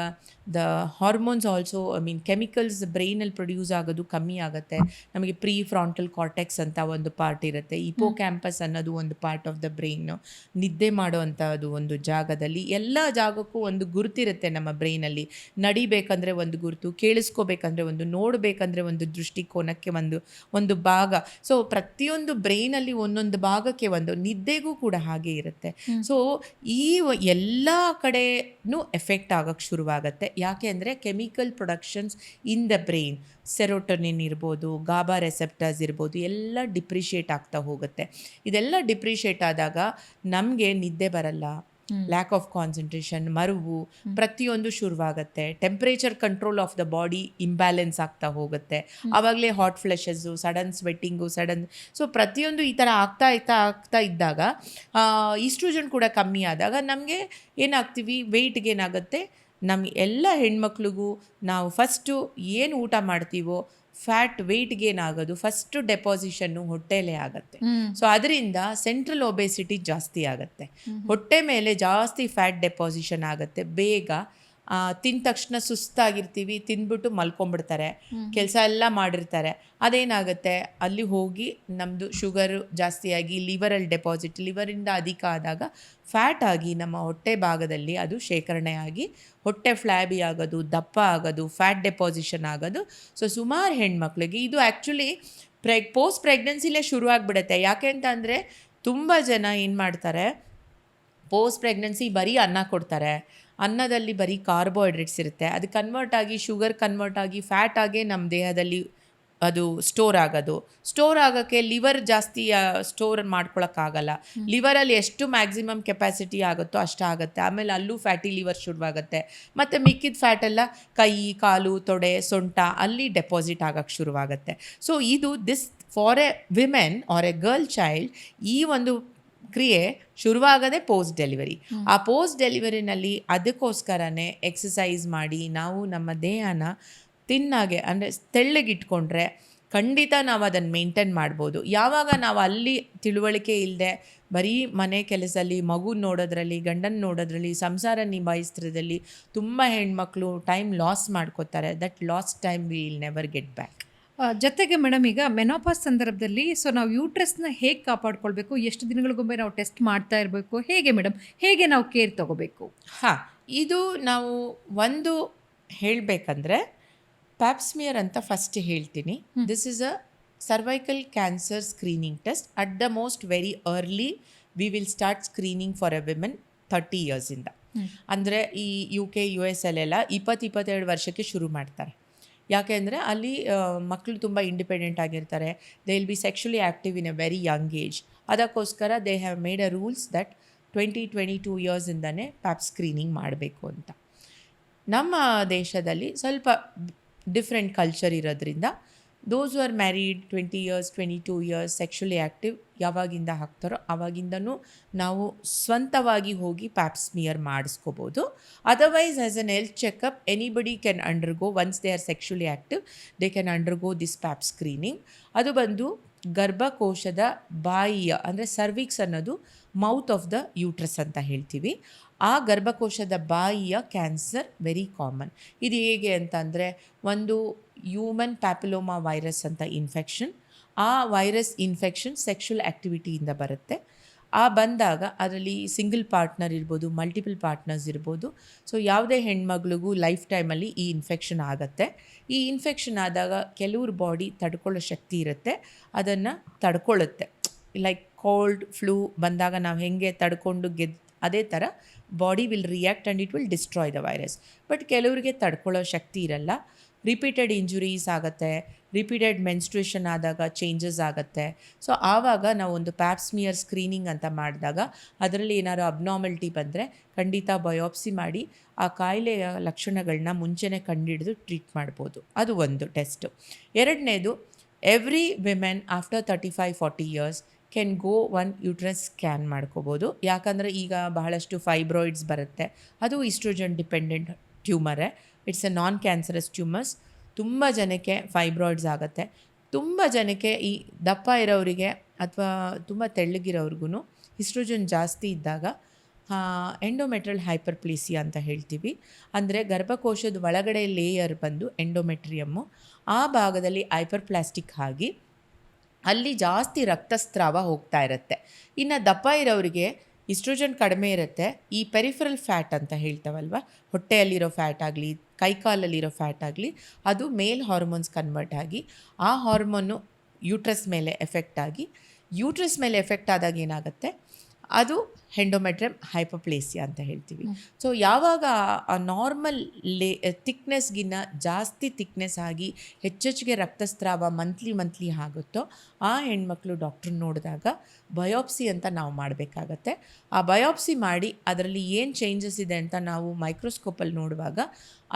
ದ ಹಾರ್ಮೋನ್ಸ್ ಆಲ್ಸೋ ಕೆಮಿಕಲ್ಸ್ ಬ್ರೈನಲ್ಲಿ ಪ್ರೊಡ್ಯೂಸ್ ಆಗೋದು ಕಮ್ಮಿ ಆಗುತ್ತೆ. ನಮಗೆ ಪ್ರೀ ಫ್ರಾಂಟಲ್ ಕಾರ್ಟೆಕ್ಸ್ ಅಂತ ಒಂದು ಪಾರ್ಟ್ ಇರುತ್ತೆ, ಹಿಪೋ ಕ್ಯಾಂಪಸ್ ಅನ್ನೋದು ಒಂದು ಪಾರ್ಟ್ ಆಫ್ ದ ಬ್ರೈನು. ನಿದ್ದೆ ಮಾಡೋವಂಥದ್ದು ಒಂದು ಜಾಗದಲ್ಲಿ, ಎಲ್ಲ ಜಾಗಕ್ಕೂ ಒಂದು ಗುರುತಿರುತ್ತೆ ನಮ್ಮ ಬ್ರೈನಲ್ಲಿ. ನಡಿಬೇಕಂದ್ರೆ ಒಂದು ಗುರುತು, ಕೇಳಿಸ್ಕೋಬೇಕಂದ್ರೆ ಒಂದು, ನೋಡಬೇಕಂದ್ರೆ ಒಂದು ದೃಷ್ಟಿಕೋನಕ್ಕೆ ಒಂದು ಭಾಗ. ಸೊ ಪ್ರತಿಯೊಂದು ಬ್ರೈನಲ್ಲಿ ಒಂದೊಂದು ಭಾಗಕ್ಕೆ ಒಂದು, ನಿದ್ದೆಗೂ ಕೂಡ ಹಾಗೆ ಇರುತ್ತೆ. ಸೊ ಈ ಎಲ್ಲ ಕಡೆನೂ ಎಫೆಕ್ಟ್ ಆಗೋಕ್ಕೆ ಶುರುವಾಗುತ್ತೆ. ಯಾಕೆ ಅಂದರೆ chemical productions in the brain, serotonin ಇರ್ಬೋದು, ಗಾಬಾ ರೆಸೆಪ್ಟರ್ಸ್ ಇರ್ಬೋದು, ಎಲ್ಲ ಡಿಪ್ರಿಷಿಯೇಟ್ ಆಗ್ತಾ ಹೋಗುತ್ತೆ. ಇದೆಲ್ಲ ಡಿಪ್ರಿಷಿಯೇಟ್ ಆದಾಗ ನಮಗೆ ನಿದ್ದೆ ಬರಲ್ಲ, ಲ್ಯಾಕ್ ಆಫ್ ಕಾನ್ಸಂಟ್ರೇಷನ್, ಮರುವು, ಪ್ರತಿಯೊಂದು ಶುರುವಾಗುತ್ತೆ. Temperature control of the body imbalance ಆಗ್ತಾ ಹೋಗುತ್ತೆ. ಆವಾಗಲೇ ಹಾಟ್ ಫ್ಲೆಶಸ್ಸು, ಸಡನ್ ಸ್ವೆಟ್ಟಿಂಗು, ಸೊ ಪ್ರತಿಯೊಂದು ಈ ಥರ ಆಗ್ತಾ ಇದ್ದಾಗ ಈಸ್ಟ್ರೋಜನ್ ಕೂಡ ಕಮ್ಮಿ ಆದಾಗ ನಮಗೆ ಏನಾಗ್ತೀವಿ, ವೆಯ್ಟ್ ಗೇನ್ ಆಗುತ್ತೆ. ನಮ್ಮ ಎಲ್ಲ ಹೆಣ್ಮಕ್ಳಿಗೂ ನಾವು ಫಸ್ಟು ಏನು ಊಟ ಮಾಡ್ತೀವೋ ಫ್ಯಾಟ್ ವೆಯ್ಟ್ ಗೇನ್ ಆಗೋದು ಫಸ್ಟು ಡೆಪಾಸಿಷನ್ನು ಹೊಟ್ಟೆಲೇ ಆಗುತ್ತೆ. ಸೊ ಅದರಿಂದ ಸೆಂಟ್ರಲ್ ಒಬೆಸಿಟಿ ಜಾಸ್ತಿ ಆಗುತ್ತೆ, ಹೊಟ್ಟೆ ಮೇಲೆ ಜಾಸ್ತಿ ಫ್ಯಾಟ್ ಡೆಪಾಸಿಷನ್ ಆಗುತ್ತೆ, ಬೇಗ ತಿಂದ ತಕ್ಷಣ ಸುಸ್ತಾಗಿರ್ತೀವಿ, ತಿಂದ್ಬಿಟ್ಟು ಮಲ್ಕೊಂಡ್ಬಿಡ್ತಾರೆ, ಕೆಲಸ ಎಲ್ಲ ಮಾಡಿರ್ತಾರೆ. ಅದೇನಾಗುತ್ತೆ, ಅಲ್ಲಿ ಹೋಗಿ ನಮ್ಮದು ಶುಗರು ಜಾಸ್ತಿಯಾಗಿ ಲಿವರಲ್ಲಿ ಡೆಪಾಸಿಟ್, ಲಿವರಿಂದ ಅಧಿಕ ಆದಾಗ ಫ್ಯಾಟ್ ಆಗಿ ನಮ್ಮ ಹೊಟ್ಟೆ ಭಾಗದಲ್ಲಿ ಅದು ಶೇಖರಣೆ ಆಗಿ ಹೊಟ್ಟೆ ಫ್ಲ್ಯಾಬಿ ಆಗೋದು, ದಪ್ಪ ಆಗೋದು, ಫ್ಯಾಟ್ ಡೆಪಾಸಿಷನ್ ಆಗೋದು. ಸೊ ಸುಮಾರು ಹೆಣ್ಮಕ್ಳಿಗೆ ಇದು ಆ್ಯಕ್ಚುಲಿ ಪೋಸ್ಟ್ ಪ್ರೆಗ್ನೆನ್ಸಿಲೇ ಶುರುವಾಗ್ಬಿಡುತ್ತೆ. ಯಾಕೆ ಅಂತ ಅಂದರೆ ತುಂಬ ಜನ ಏನು ಮಾಡ್ತಾರೆ, ಪೋಸ್ಟ್ ಪ್ರೆಗ್ನೆನ್ಸಿ ಬರೀ ಅನ್ನ ಕೊಡ್ತಾರೆ, ಅನ್ನದಲ್ಲಿ ಬರೀ ಕಾರ್ಬೋಹೈಡ್ರೇಟ್ಸ್ ಇರುತ್ತೆ, ಅದು ಕನ್ವರ್ಟ್ ಆಗಿ ಶುಗರ್ ಕನ್ವರ್ಟ್ ಆಗಿ ಫ್ಯಾಟ್ ಆಗೇ ನಮ್ಮ ದೇಹದಲ್ಲಿ ಅದು ಸ್ಟೋರ್ ಆಗೋಕ್ಕೆ ಲಿವರ್ ಜಾಸ್ತಿ ಸ್ಟೋರ್ ಮಾಡ್ಕೊಳಕ್ಕಾಗಲ್ಲ. ಲಿವರಲ್ಲಿ ಎಷ್ಟು ಮ್ಯಾಕ್ಸಿಮಮ್ ಕೆಪಾಸಿಟಿ ಆಗುತ್ತೋ ಅಷ್ಟಾಗುತ್ತೆ. ಆಮೇಲೆ ಅಲ್ಲೂ ಫ್ಯಾಟಿ ಲಿವರ್ ಶುರುವಾಗುತ್ತೆ. ಮತ್ತು ಮಿಕ್ಕಿದ ಫ್ಯಾಟೆಲ್ಲ ಕೈ, ಕಾಲು, ತೊಡೆ, ಸೊಂಟ ಅಲ್ಲಿ ಡೆಪಾಸಿಟ್ ಆಗೋಕ್ಕೆ ಶುರುವಾಗುತ್ತೆ. ಸೊ ಇದು for A women are A girl child ಈ ಒಂದು ಕ್ರಿಯೆ ಶುರುವಾಗದೆ ಪೋಸ್ಟ್ ಡೆಲಿವರಿ. ಆ ಪೋಸ್ಟ್ ಡೆಲಿವರಿನಲ್ಲಿ ಅದಕ್ಕೋಸ್ಕರನೇ ಎಕ್ಸಸೈಸ್ ಮಾಡಿ ನಾವು ನಮ್ಮ ದೇಹನ ತಿನ್ನಾಗೆ ಅಂದರೆ ತೆಳ್ಳಗಿಟ್ಕೊಂಡ್ರೆ ಖಂಡಿತ ನಾವು ಅದನ್ನು ಮೇಂಟೈನ್ ಮಾಡ್ಬೋದು. ಯಾವಾಗ ನಾವು ಅಲ್ಲಿ ತಿಳುವಳಿಕೆ ಇಲ್ಲದೆ ಬರೀ ಮನೆ ಕೆಲಸದಲ್ಲಿ, ಮಗು ನೋಡೋದ್ರಲ್ಲಿ, ಗಂಡನ ನೋಡೋದ್ರಲ್ಲಿ, ಸಂಸಾರ ನಿಭಾಯಿಸೋದ್ರಲ್ಲಿ ತುಂಬ ಹೆಣ್ಮಕ್ಳು ಟೈಮ್ ಲಾಸ್ ಮಾಡ್ಕೋತಾರೆ. That last time will never get back. ಜೊತೆಗೆ ಮೇಡಮ್, ಈಗ ಮೆನೋಪಾಸ್ ಸಂದರ್ಭದಲ್ಲಿ ನಾವು ಯೂಟ್ರಸ್ನ ಹೇಗೆ ಕಾಪಾಡ್ಕೊಳ್ಬೇಕು, ಎಷ್ಟು ದಿನಗಳಿಗೊಮ್ಮೆ ನಾವು ಟೆಸ್ಟ್ ಮಾಡ್ತಾ ಇರಬೇಕು, ಹೇಗೆ ಮೇಡಮ್, ಹೇಗೆ ನಾವು ಕೇರ್ ತಗೋಬೇಕು? ಇದು ನಾವು ಒಂದು ಹೇಳಬೇಕಂದ್ರೆ ಪ್ಯಾಪ್ಸ್ಮಿಯರ್ ಅಂತ ಫಸ್ಟ್ ಹೇಳ್ತೀನಿ. This is a cervical cancer screening test. At the most very early we will start screening for A women 30 ಇಯರ್ಸಿಂದ. ಅಂದರೆ ಈ UK US ಅಲ್ಲೆಲ್ಲ 22 ವರ್ಷಕ್ಕೆ ಶುರು ಮಾಡ್ತಾರೆ. ಯಾಕೆಂದರೆ ಅಲ್ಲಿ ಮಕ್ಕಳು ತುಂಬ ಇಂಡಿಪೆಂಡೆಂಟ್ ಆಗಿರ್ತಾರೆ. They will be sexually active in a very young age. ಅದಕ್ಕೋಸ್ಕರ they have made a rules that 22 ಇಯರ್ಸಿಂದನೇ ಪ್ಯಾಪ್ ಸ್ಕ್ರೀನಿಂಗ್ ಮಾಡಬೇಕು ಅಂತ. ನಮ್ಮ ದೇಶದಲ್ಲಿ ಸ್ವಲ್ಪ ಡಿಫ್ರೆಂಟ್ ಕಲ್ಚರ್ ಇರೋದ್ರಿಂದ those are married 20 years 22 years sexually active ಯಾವಾಗಿಂದ ಹಾಕ್ತಾರೋ ಆವಾಗಿಂದನೂ ನಾವು ಸ್ವಂತವಾಗಿ ಹೋಗಿ ಪ್ಯಾಪ್ ಸ್ಮಿಯರ್ ಮಾಡಿಸ್ಕೋಬೋದು. Otherwise as an health checkup anybody can undergo, once they are sexually active they can undergo this pap screening. ಅದು ಬಂದು ಗರ್ಭಕೋಶದ ಬಾಯಿಯ ಅಂದರೆ ಸರ್ವಿಕ್ಸ್ ಅನ್ನೋದು ಮೌತ್ ಆಫ್ ದ ಯೂಟ್ರಸ್ ಅಂತ ಹೇಳ್ತೀವಿ. ಆ ಗರ್ಭಕೋಶದ ಬಾಯಿಯ ಕ್ಯಾನ್ಸರ್ ವೆರಿ ಕಾಮನ್. ಇದು ಹೇಗೆ ಅಂತಂದರೆ ಒಂದು ಹ್ಯೂಮನ್ ಪ್ಯಾಪಿಲೋಮಾ ವೈರಸ್ ಅಂತ ಇನ್ಫೆಕ್ಷನ್. ಆ ವೈರಸ್ ಇನ್ಫೆಕ್ಷನ್ ಸೆಕ್ಷುವಲ್ ಆ್ಯಕ್ಟಿವಿಟಿಯಿಂದ ಬರುತ್ತೆ. ಬಂದಾಗ ಅದರಲ್ಲಿ ಸಿಂಗಲ್ ಪಾರ್ಟ್ನರ್ ಇರ್ಬೋದು, ಮಲ್ಟಿಪಲ್ ಪಾರ್ಟ್ನರ್ಸ್ ಇರ್ಬೋದು. ಸೊ ಯಾವುದೇ ಹೆಣ್ಮಗಳಿಗೂ ಲೈಫ್ ಟೈಮಲ್ಲಿ ಈ ಇನ್ಫೆಕ್ಷನ್ ಆಗುತ್ತೆ. ಈ ಇನ್ಫೆಕ್ಷನ್ ಆದಾಗ ಕೆಲವ್ರ ಬಾಡಿ ತಡ್ಕೊಳ್ಳೋ ಶಕ್ತಿ ಇರುತ್ತೆ, ಅದನ್ನು ತಡ್ಕೊಳ್ಳುತ್ತೆ. ಲೈಕ್ ಕೋಲ್ಡ್ ಫ್ಲೂ ಬಂದಾಗ ನಾವು ಹೇಗೆ ತಡ್ಕೊಂಡು ಅದೇ ಥರ body will react and it will destroy the virus. But ಕೆಲವರಿಗೆ ತಡ್ಕೊಳ್ಳೋ ಶಕ್ತಿ ಇರಲ್ಲ. ರಿಪೀಟೆಡ್ ಇಂಜುರೀಸ್ ಆಗುತ್ತೆ, ರಿಪೀಟೆಡ್ ಮೆನ್ಸ್ಟ್ರೇಷನ್ ಆದಾಗ ಚೇಂಜಸ್ ಆಗುತ್ತೆ. ಸೊ ಆವಾಗ ನಾವು ಒಂದು ಪ್ಯಾಪ್ ಸ್ಮಿಯರ್ ಸ್ಕ್ರೀನಿಂಗ್ ಅಂತ ಮಾಡಿದಾಗ ಅದರಲ್ಲಿ ಏನಾದ್ರು ಅಬ್ನಾರ್ಮಲಿಟಿ ಬಂದರೆ ಖಂಡಿತ ಬಯೋಪ್ಸಿ ಮಾಡಿ ಆ ಕಾಯಿಲೆಯ ಲಕ್ಷಣಗಳನ್ನ ಮುಂಚೆನೇ ಕಂಡುಹಿಡಿದು ಟ್ರೀಟ್ ಮಾಡ್ಬೋದು. ಅದು ಒಂದು ಟೆಸ್ಟು. ಎರಡನೇದು, every women after 35-40 years can go on uterus scan ಮಾಡ್ಕೋಬೋದು. ಯಾಕಂದರೆ ಈಗ ಬಹಳಷ್ಟು ಫೈಬ್ರಾಯ್ಡ್ಸ್ ಬರುತ್ತೆ, ಅದು ಈಸ್ಟ್ರೋಜನ್ ಡಿಪೆಂಡೆಂಟ್ ಟ್ಯೂಮರೇ. It's a non cancerous tumours. ತುಂಬ ಜನಕ್ಕೆ ಫೈಬ್ರಾಯ್ಡ್ಸ್ ಆಗುತ್ತೆ. ತುಂಬ ಜನಕ್ಕೆ ಈ ದಪ್ಪ ಇರೋರಿಗೆ ಅಥವಾ ತುಂಬ ತೆಳ್ಳಗಿರೋರ್ಗು ಈಸ್ಟ್ರೋಜನ್ ಜಾಸ್ತಿ ಇದ್ದಾಗ ಎಂಡೋಮೆಟ್ರಿಯಲ್ ಹೈಪರ್ಪ್ಲೇಸಿಯಾ ಅಂತ ಹೇಳ್ತೀವಿ. ಅಂದರೆ ಗರ್ಭಕೋಶದ ಒಳಗಡೆ ಲೇಯರ್ ಬಂದು ಎಂಡೋಮೆಟ್ರಿಯಮ್ಮು, ಆ ಭಾಗದಲ್ಲಿ ಹೈಪರ್ಪ್ಲಾಸ್ಟಿಕ್ ಆಗಿ ಅಲ್ಲಿ ಜಾಸ್ತಿ ರಕ್ತಸ್ರಾವ ಹೋಗ್ತಾ ಇರುತ್ತೆ. ಇನ್ನು ದಪ್ಪ ಇರೋರಿಗೆ ಈಸ್ಟ್ರೋಜನ್ ಕಡಿಮೆ ಇರುತ್ತೆ. ಈ ಪೆರಿಫರಲ್ ಫ್ಯಾಟ್ ಅಂತ ಹೇಳ್ತಾವಲ್ವ, ಹೊಟ್ಟೆಯಲ್ಲಿರೋ ಫ್ಯಾಟ್ ಆಗಲಿ, ಕೈಕಾಲಲ್ಲಿರೋ ಫ್ಯಾಟ್ ಆಗಲಿ, ಅದು ಮೇಲ್ ಹಾರ್ಮೋನ್ಸ್ ಕನ್ವರ್ಟ್ ಆಗಿ ಆ ಹಾರ್ಮೋನು ಯೂಟ್ರಸ್ ಮೇಲೆ ಎಫೆಕ್ಟ್ ಆಗಿ, ಯೂಟ್ರಸ್ ಮೇಲೆ ಎಫೆಕ್ಟ್ ಆದಾಗ ಏನಾಗುತ್ತೆ, ಅದು ಎಂಡೋಮೆಟ್ರಿಯಮ್ ಹೈಪರ್ಪ್ಲೇಸಿಯಾ ಅಂತ ಹೇಳ್ತೀವಿ. ಸೊ ಯಾವಾಗ ಆ ನಾರ್ಮಲ್ ಥಿಕ್ನೆಸ್ಗಿನ್ನ ಜಾಸ್ತಿ ಥಿಕ್ನೆಸ್ ಆಗಿ ಹೆಚ್ಚೆಚ್ಚಿಗೆ ರಕ್ತಸ್ರಾವ ಮಂತ್ಲಿ ಆಗುತ್ತೋ ಆ ಹೆಣ್ಮಕ್ಳು ಡಾಕ್ಟ್ರನ್ನ ನೋಡಿದಾಗ ಬಯೋಪ್ಸಿ ಅಂತ ನಾವು ಮಾಡಬೇಕಾಗತ್ತೆ. ಆ ಬಯೋಪ್ಸಿ ಮಾಡಿ ಅದರಲ್ಲಿ ಏನು ಚೇಂಜಸ್ ಇದೆ ಅಂತ ನಾವು ಮೈಕ್ರೋಸ್ಕೋಪಲ್ಲಿ ನೋಡುವಾಗ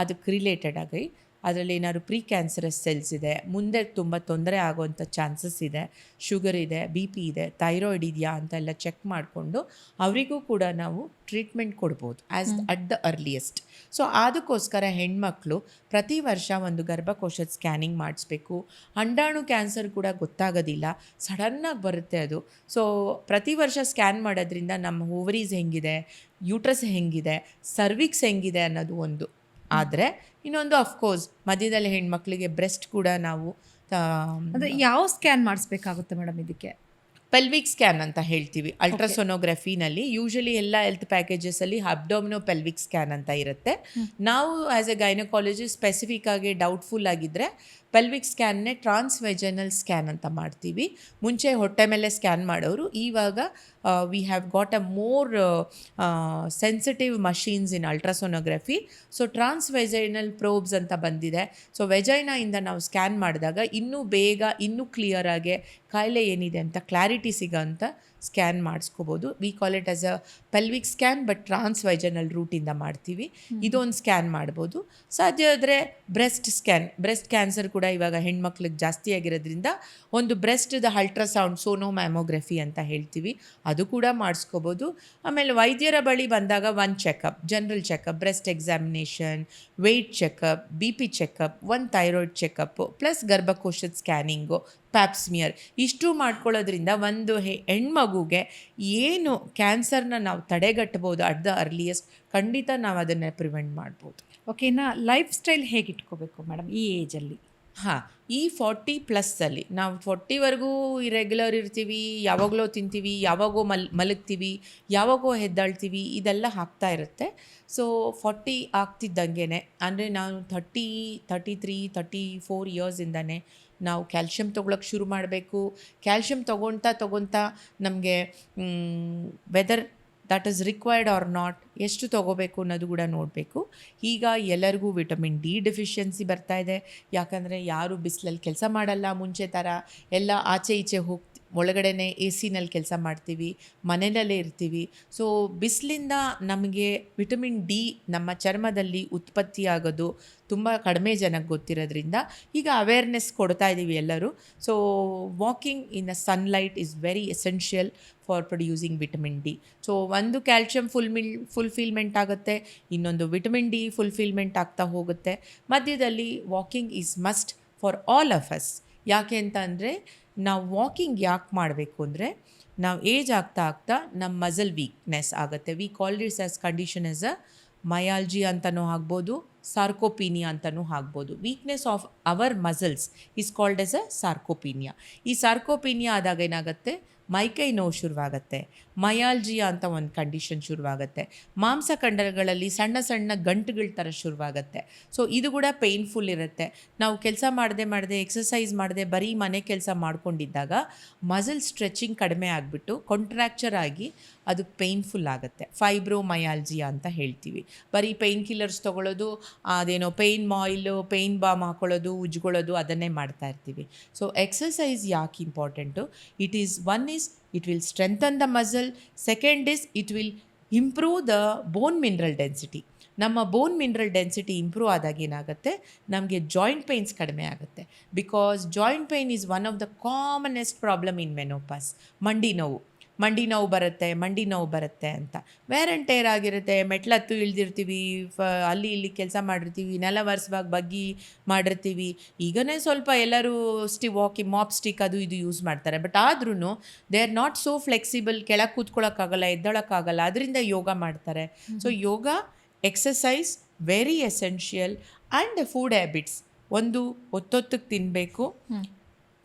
ಅದಕ್ಕೆ ರಿಲೇಟೆಡ್ ಆಗಿ ಅದರಲ್ಲಿ ಏನಾದ್ರು ಪ್ರೀ ಕ್ಯಾನ್ಸರಸ್ ಸೆಲ್ಸ್ ಇದೆ, ಮುಂದೆ ತುಂಬ ತೊಂದರೆ ಆಗೋವಂಥ ಚಾನ್ಸಸ್ ಇದೆ, ಶುಗರ್ ಇದೆ, BP ಇದೆ, ಥೈರಾಯ್ಡ್ ಇದೆಯಾ ಅಂತೆಲ್ಲ ಚೆಕ್ ಮಾಡಿಕೊಂಡು ಅವರಿಗೂ ಕೂಡ ನಾವು ಟ್ರೀಟ್ಮೆಂಟ್ ಕೊಡ್ಬೋದು ಅಟ್ ದ ಅರ್ಲಿಯೆಸ್ಟ್. ಸೊ ಅದಕ್ಕೋಸ್ಕರ ಹೆಣ್ಮಕ್ಳು ಪ್ರತಿ ವರ್ಷ ಒಂದು ಗರ್ಭಕೋಶದ ಸ್ಕ್ಯಾನಿಂಗ್ ಮಾಡಿಸ್ಬೇಕು. ಅಂಡಾಣು ಕ್ಯಾನ್ಸರ್ ಕೂಡ ಗೊತ್ತಾಗೋದಿಲ್ಲ, ಸಡನ್ನಾಗಿ ಬರುತ್ತೆ ಅದು. ಸೊ ಪ್ರತಿ ವರ್ಷ ಸ್ಕ್ಯಾನ್ ಮಾಡೋದ್ರಿಂದ ನಮ್ಮ ಓವರೀಸ್ ಹೆಂಗಿದೆ, ಯೂಟ್ರಸ್ ಹೆಂಗಿದೆ, ಸರ್ವಿಕ್ಸ್ ಹೆಂಗಿದೆ ಅನ್ನೋದು ಒಂದು ಆದರೆ ಇನ್ನೊಂದು ಅಫ್ಕೋರ್ಸ್ ಮಧ್ಯದಲ್ಲಿ ಹೆಣ್ಮಕ್ಳಿಗೆ ಬ್ರೆಸ್ಟ್ ಕೂಡ ನಾವು ಅಂದರೆ ಯಾವ ಸ್ಕ್ಯಾನ್ ಮಾಡಿಸ್ಬೇಕಾಗುತ್ತೆ ಮೇಡಮ್ ಇದಕ್ಕೆ? ಪೆಲ್ವಿಕ್ ಸ್ಕ್ಯಾನ್ ಅಂತ ಹೇಳ್ತೀವಿ. ಅಲ್ಟ್ರಾಸೋನೋಗ್ರಫಿನಲ್ಲಿ ಯೂಶಲಿ ಎಲ್ಲ ಹೆಲ್ತ್ ಪ್ಯಾಕೇಜಸಲ್ಲಿ ಅಬ್ಡೋಮಿನೋ ಪೆಲ್ವಿಕ್ ಸ್ಕ್ಯಾನ್ ಅಂತ ಇರುತ್ತೆ. ನಾವು ಆ್ಯಸ್ ಎ ಗೈನಕಾಲಜಿಸ್ಟ್ ಸ್ಪೆಸಿಫಿಕ್ ಆಗಿ ಡೌಟ್ಫುಲ್ ಆಗಿದ್ದರೆ ಪೆಲ್ವಿಕ್ ಸ್ಕ್ಯಾನ್ನೇ ಟ್ರಾನ್ಸ್ವೆಜನಲ್ ಸ್ಕ್ಯಾನ್ ಅಂತ ಮಾಡ್ತೀವಿ. ಮುಂಚೆ ಹೊಟ್ಟೆ ಮೇಲೆ ಸ್ಕ್ಯಾನ್ ಮಾಡೋರು, ಇವಾಗ we have got a more sensitive machines in ultrasonography. So transvaginal probes ಅಂತ ಬಂದಿದೆ. ಸೊ ವೆಜೈನಾಯಿಂದ ನಾವು ಸ್ಕ್ಯಾನ್ ಮಾಡಿದಾಗ ಇನ್ನೂ ಬೇಗ, ಇನ್ನೂ ಕ್ಲಿಯರಾಗಿ ಕಾಯಿಲೆ ಏನಿದೆ ಅಂತ ಕ್ಲಾರಿಟಿ ಸಿಗೋಂಥ ಸ್ಕ್ಯಾನ್ ಮಾಡಿಸ್ಕೋಬೋದು. We call it as a pelvic scan, but transvaginal ರೂಟಿಂದ ಮಾಡ್ತೀವಿ. ಇದೊಂದು ಸ್ಕ್ಯಾನ್ ಮಾಡ್ಬೋದು. ಸಾಧ್ಯ ಆದರೆ ಬ್ರೆಸ್ಟ್ ಸ್ಕ್ಯಾನ್, ಬ್ರೆಸ್ಟ್ ಕ್ಯಾನ್ಸರ್ ಕೂಡ ಇವಾಗ ಹೆಣ್ಮಕ್ಳಿಗೆ ಜಾಸ್ತಿ ಆಗಿರೋದ್ರಿಂದ ಒಂದು ಬ್ರೆಸ್ಟ್ದ ಅಲ್ಟ್ರಾಸೌಂಡ್ ಸೋನೋಮ್ಯಾಮೋಗ್ರಫಿ ಅಂತ ಹೇಳ್ತೀವಿ, ಅದು ಕೂಡ ಮಾಡಿಸ್ಕೋಬೋದು. ಆಮೇಲೆ ವೈದ್ಯರ ಬಳಿ ಬಂದಾಗ ಒಂದು checkup, general checkup, breast examination, weight checkup, B P checkup, ಒಂದು ಥೈರಾಯ್ಡ್ ಚೆಕಪ್ಪು, ಪ್ಲಸ್ ಗರ್ಭಕೋಶದ ಸ್ಕ್ಯಾನಿಂಗು, ಪ್ಯಾಪ್ಸ್ಮಿಯರ್, ಇಷ್ಟು ಮಾಡ್ಕೊಳ್ಳೋದ್ರಿಂದ ಒಂದು ಹೆಣ್ಮಗುಗೆ ಏನು ಕ್ಯಾನ್ಸರ್ನ ನಾವು ತಡೆಗಟ್ಟಬೋದು ಅಟ್ ದ ಅರ್ಲಿಯೆಸ್ಟ್, ಖಂಡಿತ ನಾವು ಅದನ್ನು ಪ್ರಿವೆಂಟ್ ಮಾಡ್ಬೋದು. ಓಕೆನಾ? ಲೈಫ್ ಸ್ಟೈಲ್ ಹೇಗೆ ಇಟ್ಕೋಬೇಕು ಮೇಡಮ್ ಈ ಏಜಲ್ಲಿ? ಹಾಂ, ಈ 40+ ನಾವು 40ವರೆಗೂ ರೆಗ್ಯುಲರ್ ಇರ್ತೀವಿ, ಯಾವಾಗಲೋ ತಿಂತೀವಿ, ಯಾವಾಗೋ ಮಲಗ್ತೀವಿ, ಯಾವಾಗೋ ಎದ್ದಾಳ್ತೀವಿ, ಇದೆಲ್ಲ ಆಗ್ತಾ ಇರುತ್ತೆ. ಸೊ 40 ಆಗ್ತಿದ್ದಂಗೆ ಅಂದರೆ ನಾವು 33-34 ಇಯರ್ಸಿಂದನೇ ನಾವು ಕ್ಯಾಲ್ಶಿಯಮ್ ತೊಗೊಳಕ್ಕೆ ಶುರು ಮಾಡಬೇಕು. ಕ್ಯಾಲ್ಶಿಯಮ್ ತೊಗೊಳ್ತಾ ನಮಗೆ whether that is required or not, ಎಷ್ಟು ತೊಗೋಬೇಕು ಅನ್ನೋದು ಕೂಡ ನೋಡಬೇಕು. ಈಗ ಎಲ್ಲರಿಗೂ ವಿಟಮಿನ್ ಡಿ ಡೆಫಿಷಿಯನ್ಸಿ ಬರ್ತಾ ಇದೆ. ಯಾಕಂದರೆ ಯಾರು ಬಿಸಿಲಲ್ಲಿ ಕೆಲಸ ಮಾಡಲ್ಲ ಮುಂಚೆ ಥರ, ಎಲ್ಲ ಆಚೆ ಈಚೆ ಒಳಗಡೆನೆ ಎ ಸಿನಲ್ಲಿ ಕೆಲಸ ಮಾಡ್ತೀವಿ, ಮನೆಯಲ್ಲೇ ಇರ್ತೀವಿ. ಸೊ ಬಿಸಿಲಿಂದ ನಮಗೆ ವಿಟಮಿನ್ ಡಿ ನಮ್ಮ ಚರ್ಮದಲ್ಲಿ ಉತ್ಪತ್ತಿ ಆಗೋದು ತುಂಬ ಕಡಿಮೆ ಜನಕ್ಕೆ ಗೊತ್ತಿರೋದ್ರಿಂದ ಈಗ ಅವೇರ್ನೆಸ್ ಕೊಡ್ತಾ ಇದ್ದೀವಿ ಎಲ್ಲರೂ. So walking in a sunlight is very essential for producing vitamin D. So ಒಂದು ಕ್ಯಾಲ್ಶಿಯಮ್ ಫುಲ್ಫಿಲ್ಮೆಂಟ್ ಆಗುತ್ತೆ, ಇನ್ನೊಂದು ವಿಟಮಿನ್ ಡಿ ಫುಲ್ಫಿಲ್ಮೆಂಟ್ ಆಗ್ತಾ ಹೋಗುತ್ತೆ. ಮಧ್ಯದಲ್ಲಿ walking is must for all of us. ಯಾಕೆ ಅಂತ ಅಂದರೆ ನಾವು ವಾಕಿಂಗ್ ಯಾಕೆ ಮಾಡಬೇಕು ಅಂದರೆ ನಾವು ಏಜ್ ಆಗ್ತಾ ನಮ್ಮ ಮಸಲ್ ವೀಕ್ನೆಸ್ ಆಗುತ್ತೆ. We call this as condition as a myalgia ಅಂತಲೂ ಆಗ್ಬೋದು, ಸಾರ್ಕೋಪೀನಿಯಾ ಅಂತಲೂ ಆಗ್ಬೋದು. Weakness of our muscles is called as a sarcopenia. ಈ ಸಾರ್ಕೋಪೀನಿಯಾ ಆದಾಗ ಏನಾಗುತ್ತೆ, ಮೈಕೈ ನೋವು ಶುರುವಾಗುತ್ತೆ. ಮಯಾಲ್ಜಿಯಾ ಅಂತ ಒಂದು ಕಂಡೀಷನ್ ಶುರುವಾಗುತ್ತೆ. ಮಾಂಸಖಂಡಗಳಲ್ಲಿ ಸಣ್ಣ ಸಣ್ಣ ಗಂಟುಗಳ ಥರ ಶುರುವಾಗುತ್ತೆ. ಸೊ ಇದು ಕೂಡ ಪೇಯ್ನ್ಫುಲ್ ಇರುತ್ತೆ. ನಾವು ಕೆಲಸ ಮಾಡದೆ ಎಕ್ಸಸೈಸ್ ಮಾಡದೆ ಬರೀ ಮನೆ ಕೆಲಸ ಮಾಡ್ಕೊಂಡಿದ್ದಾಗ ಮಸಲ್ ಸ್ಟ್ರೆಚಿಂಗ್ ಕಡಿಮೆ ಆಗಿಬಿಟ್ಟು ಕಾಂಟ್ರಾಕ್ಚರ್ ಆಗಿ ಅದು ಪೇಯ್ನ್ಫುಲ್ ಆಗುತ್ತೆ. ಫೈಬ್ರೋಮಯಾಲ್ಜಿಯಾ ಅಂತ ಹೇಳ್ತೀವಿ. ಬರೀ ಪೇಯ್ನ್ ಕಿಲ್ಲರ್ಸ್ ತೊಗೊಳ್ಳೋದು, ಅದೇನೋ ಪೇಯ್ನ್ ಆಯಿಲು, ಪೇಯ್ನ್ ಬಾಮ್ ಹಾಕೊಳ್ಳೋದು, ಉಜ್ಕೊಳ್ಳೋದು, ಅದನ್ನೇ ಮಾಡ್ತಾ ಇರ್ತೀವಿ. ಸೊ ಎಕ್ಸಸೈಸ್ ಯಾಕೆ important? it will strengthen the muscle. Second is it will improve the bone mineral density. ನಮ್ಮ ಬೋನ್ ಮಿನರಲ್ ಡೆನ್ಸಿಟಿ ಇಂಪ್ರೂವ್ ಆದಾಗ ಏನಾಗುತ್ತೆ, ನಮಗೆ ಜಾಯಿಂಟ್ ಪೇಯ್ನ್ಸ್ ಕಡಿಮೆ ಆಗುತ್ತೆ. Because joint pain is one of the commonest problem in menopause. ಮಂಡಿ ನೋವು ಬರುತ್ತೆ ಅಂತ. ವೇರ್ ಆ್ಯಂಡ್ ಟೇರ್ ಆಗಿರುತ್ತೆ, ಮೆಟ್ಲತ್ತು ಇಳ್ದಿರ್ತೀವಿ, ಅಲ್ಲಿ ಇಲ್ಲಿ ಕೆಲಸ ಮಾಡಿರ್ತೀವಿ, ನೆಲ ಒರೆಸುವಾಗ ಬಗ್ಗಿ ಮಾಡಿರ್ತೀವಿ. ಈಗನೇ ಸ್ವಲ್ಪ ಎಲ್ಲರೂ ಮಾಪ್ ಸ್ಟಿಕ್ ಅದು ಇದು ಯೂಸ್ ಮಾಡ್ತಾರೆ. ಬಟ್ ಆದ್ರೂ they are not so flexible. ಕೆಳಗೆ ಕೂತ್ಕೊಳ್ಳೋಕ್ಕಾಗಲ್ಲ, ಎದ್ದೊಳಕ್ಕಾಗಲ್ಲ, ಅದರಿಂದ ಯೋಗ ಮಾಡ್ತಾರೆ. So yoga, exercise very essential. And food habits, ಒಂದು ಹೊತ್ತೊತ್ತಿಗೆ ತಿನ್ನಬೇಕು.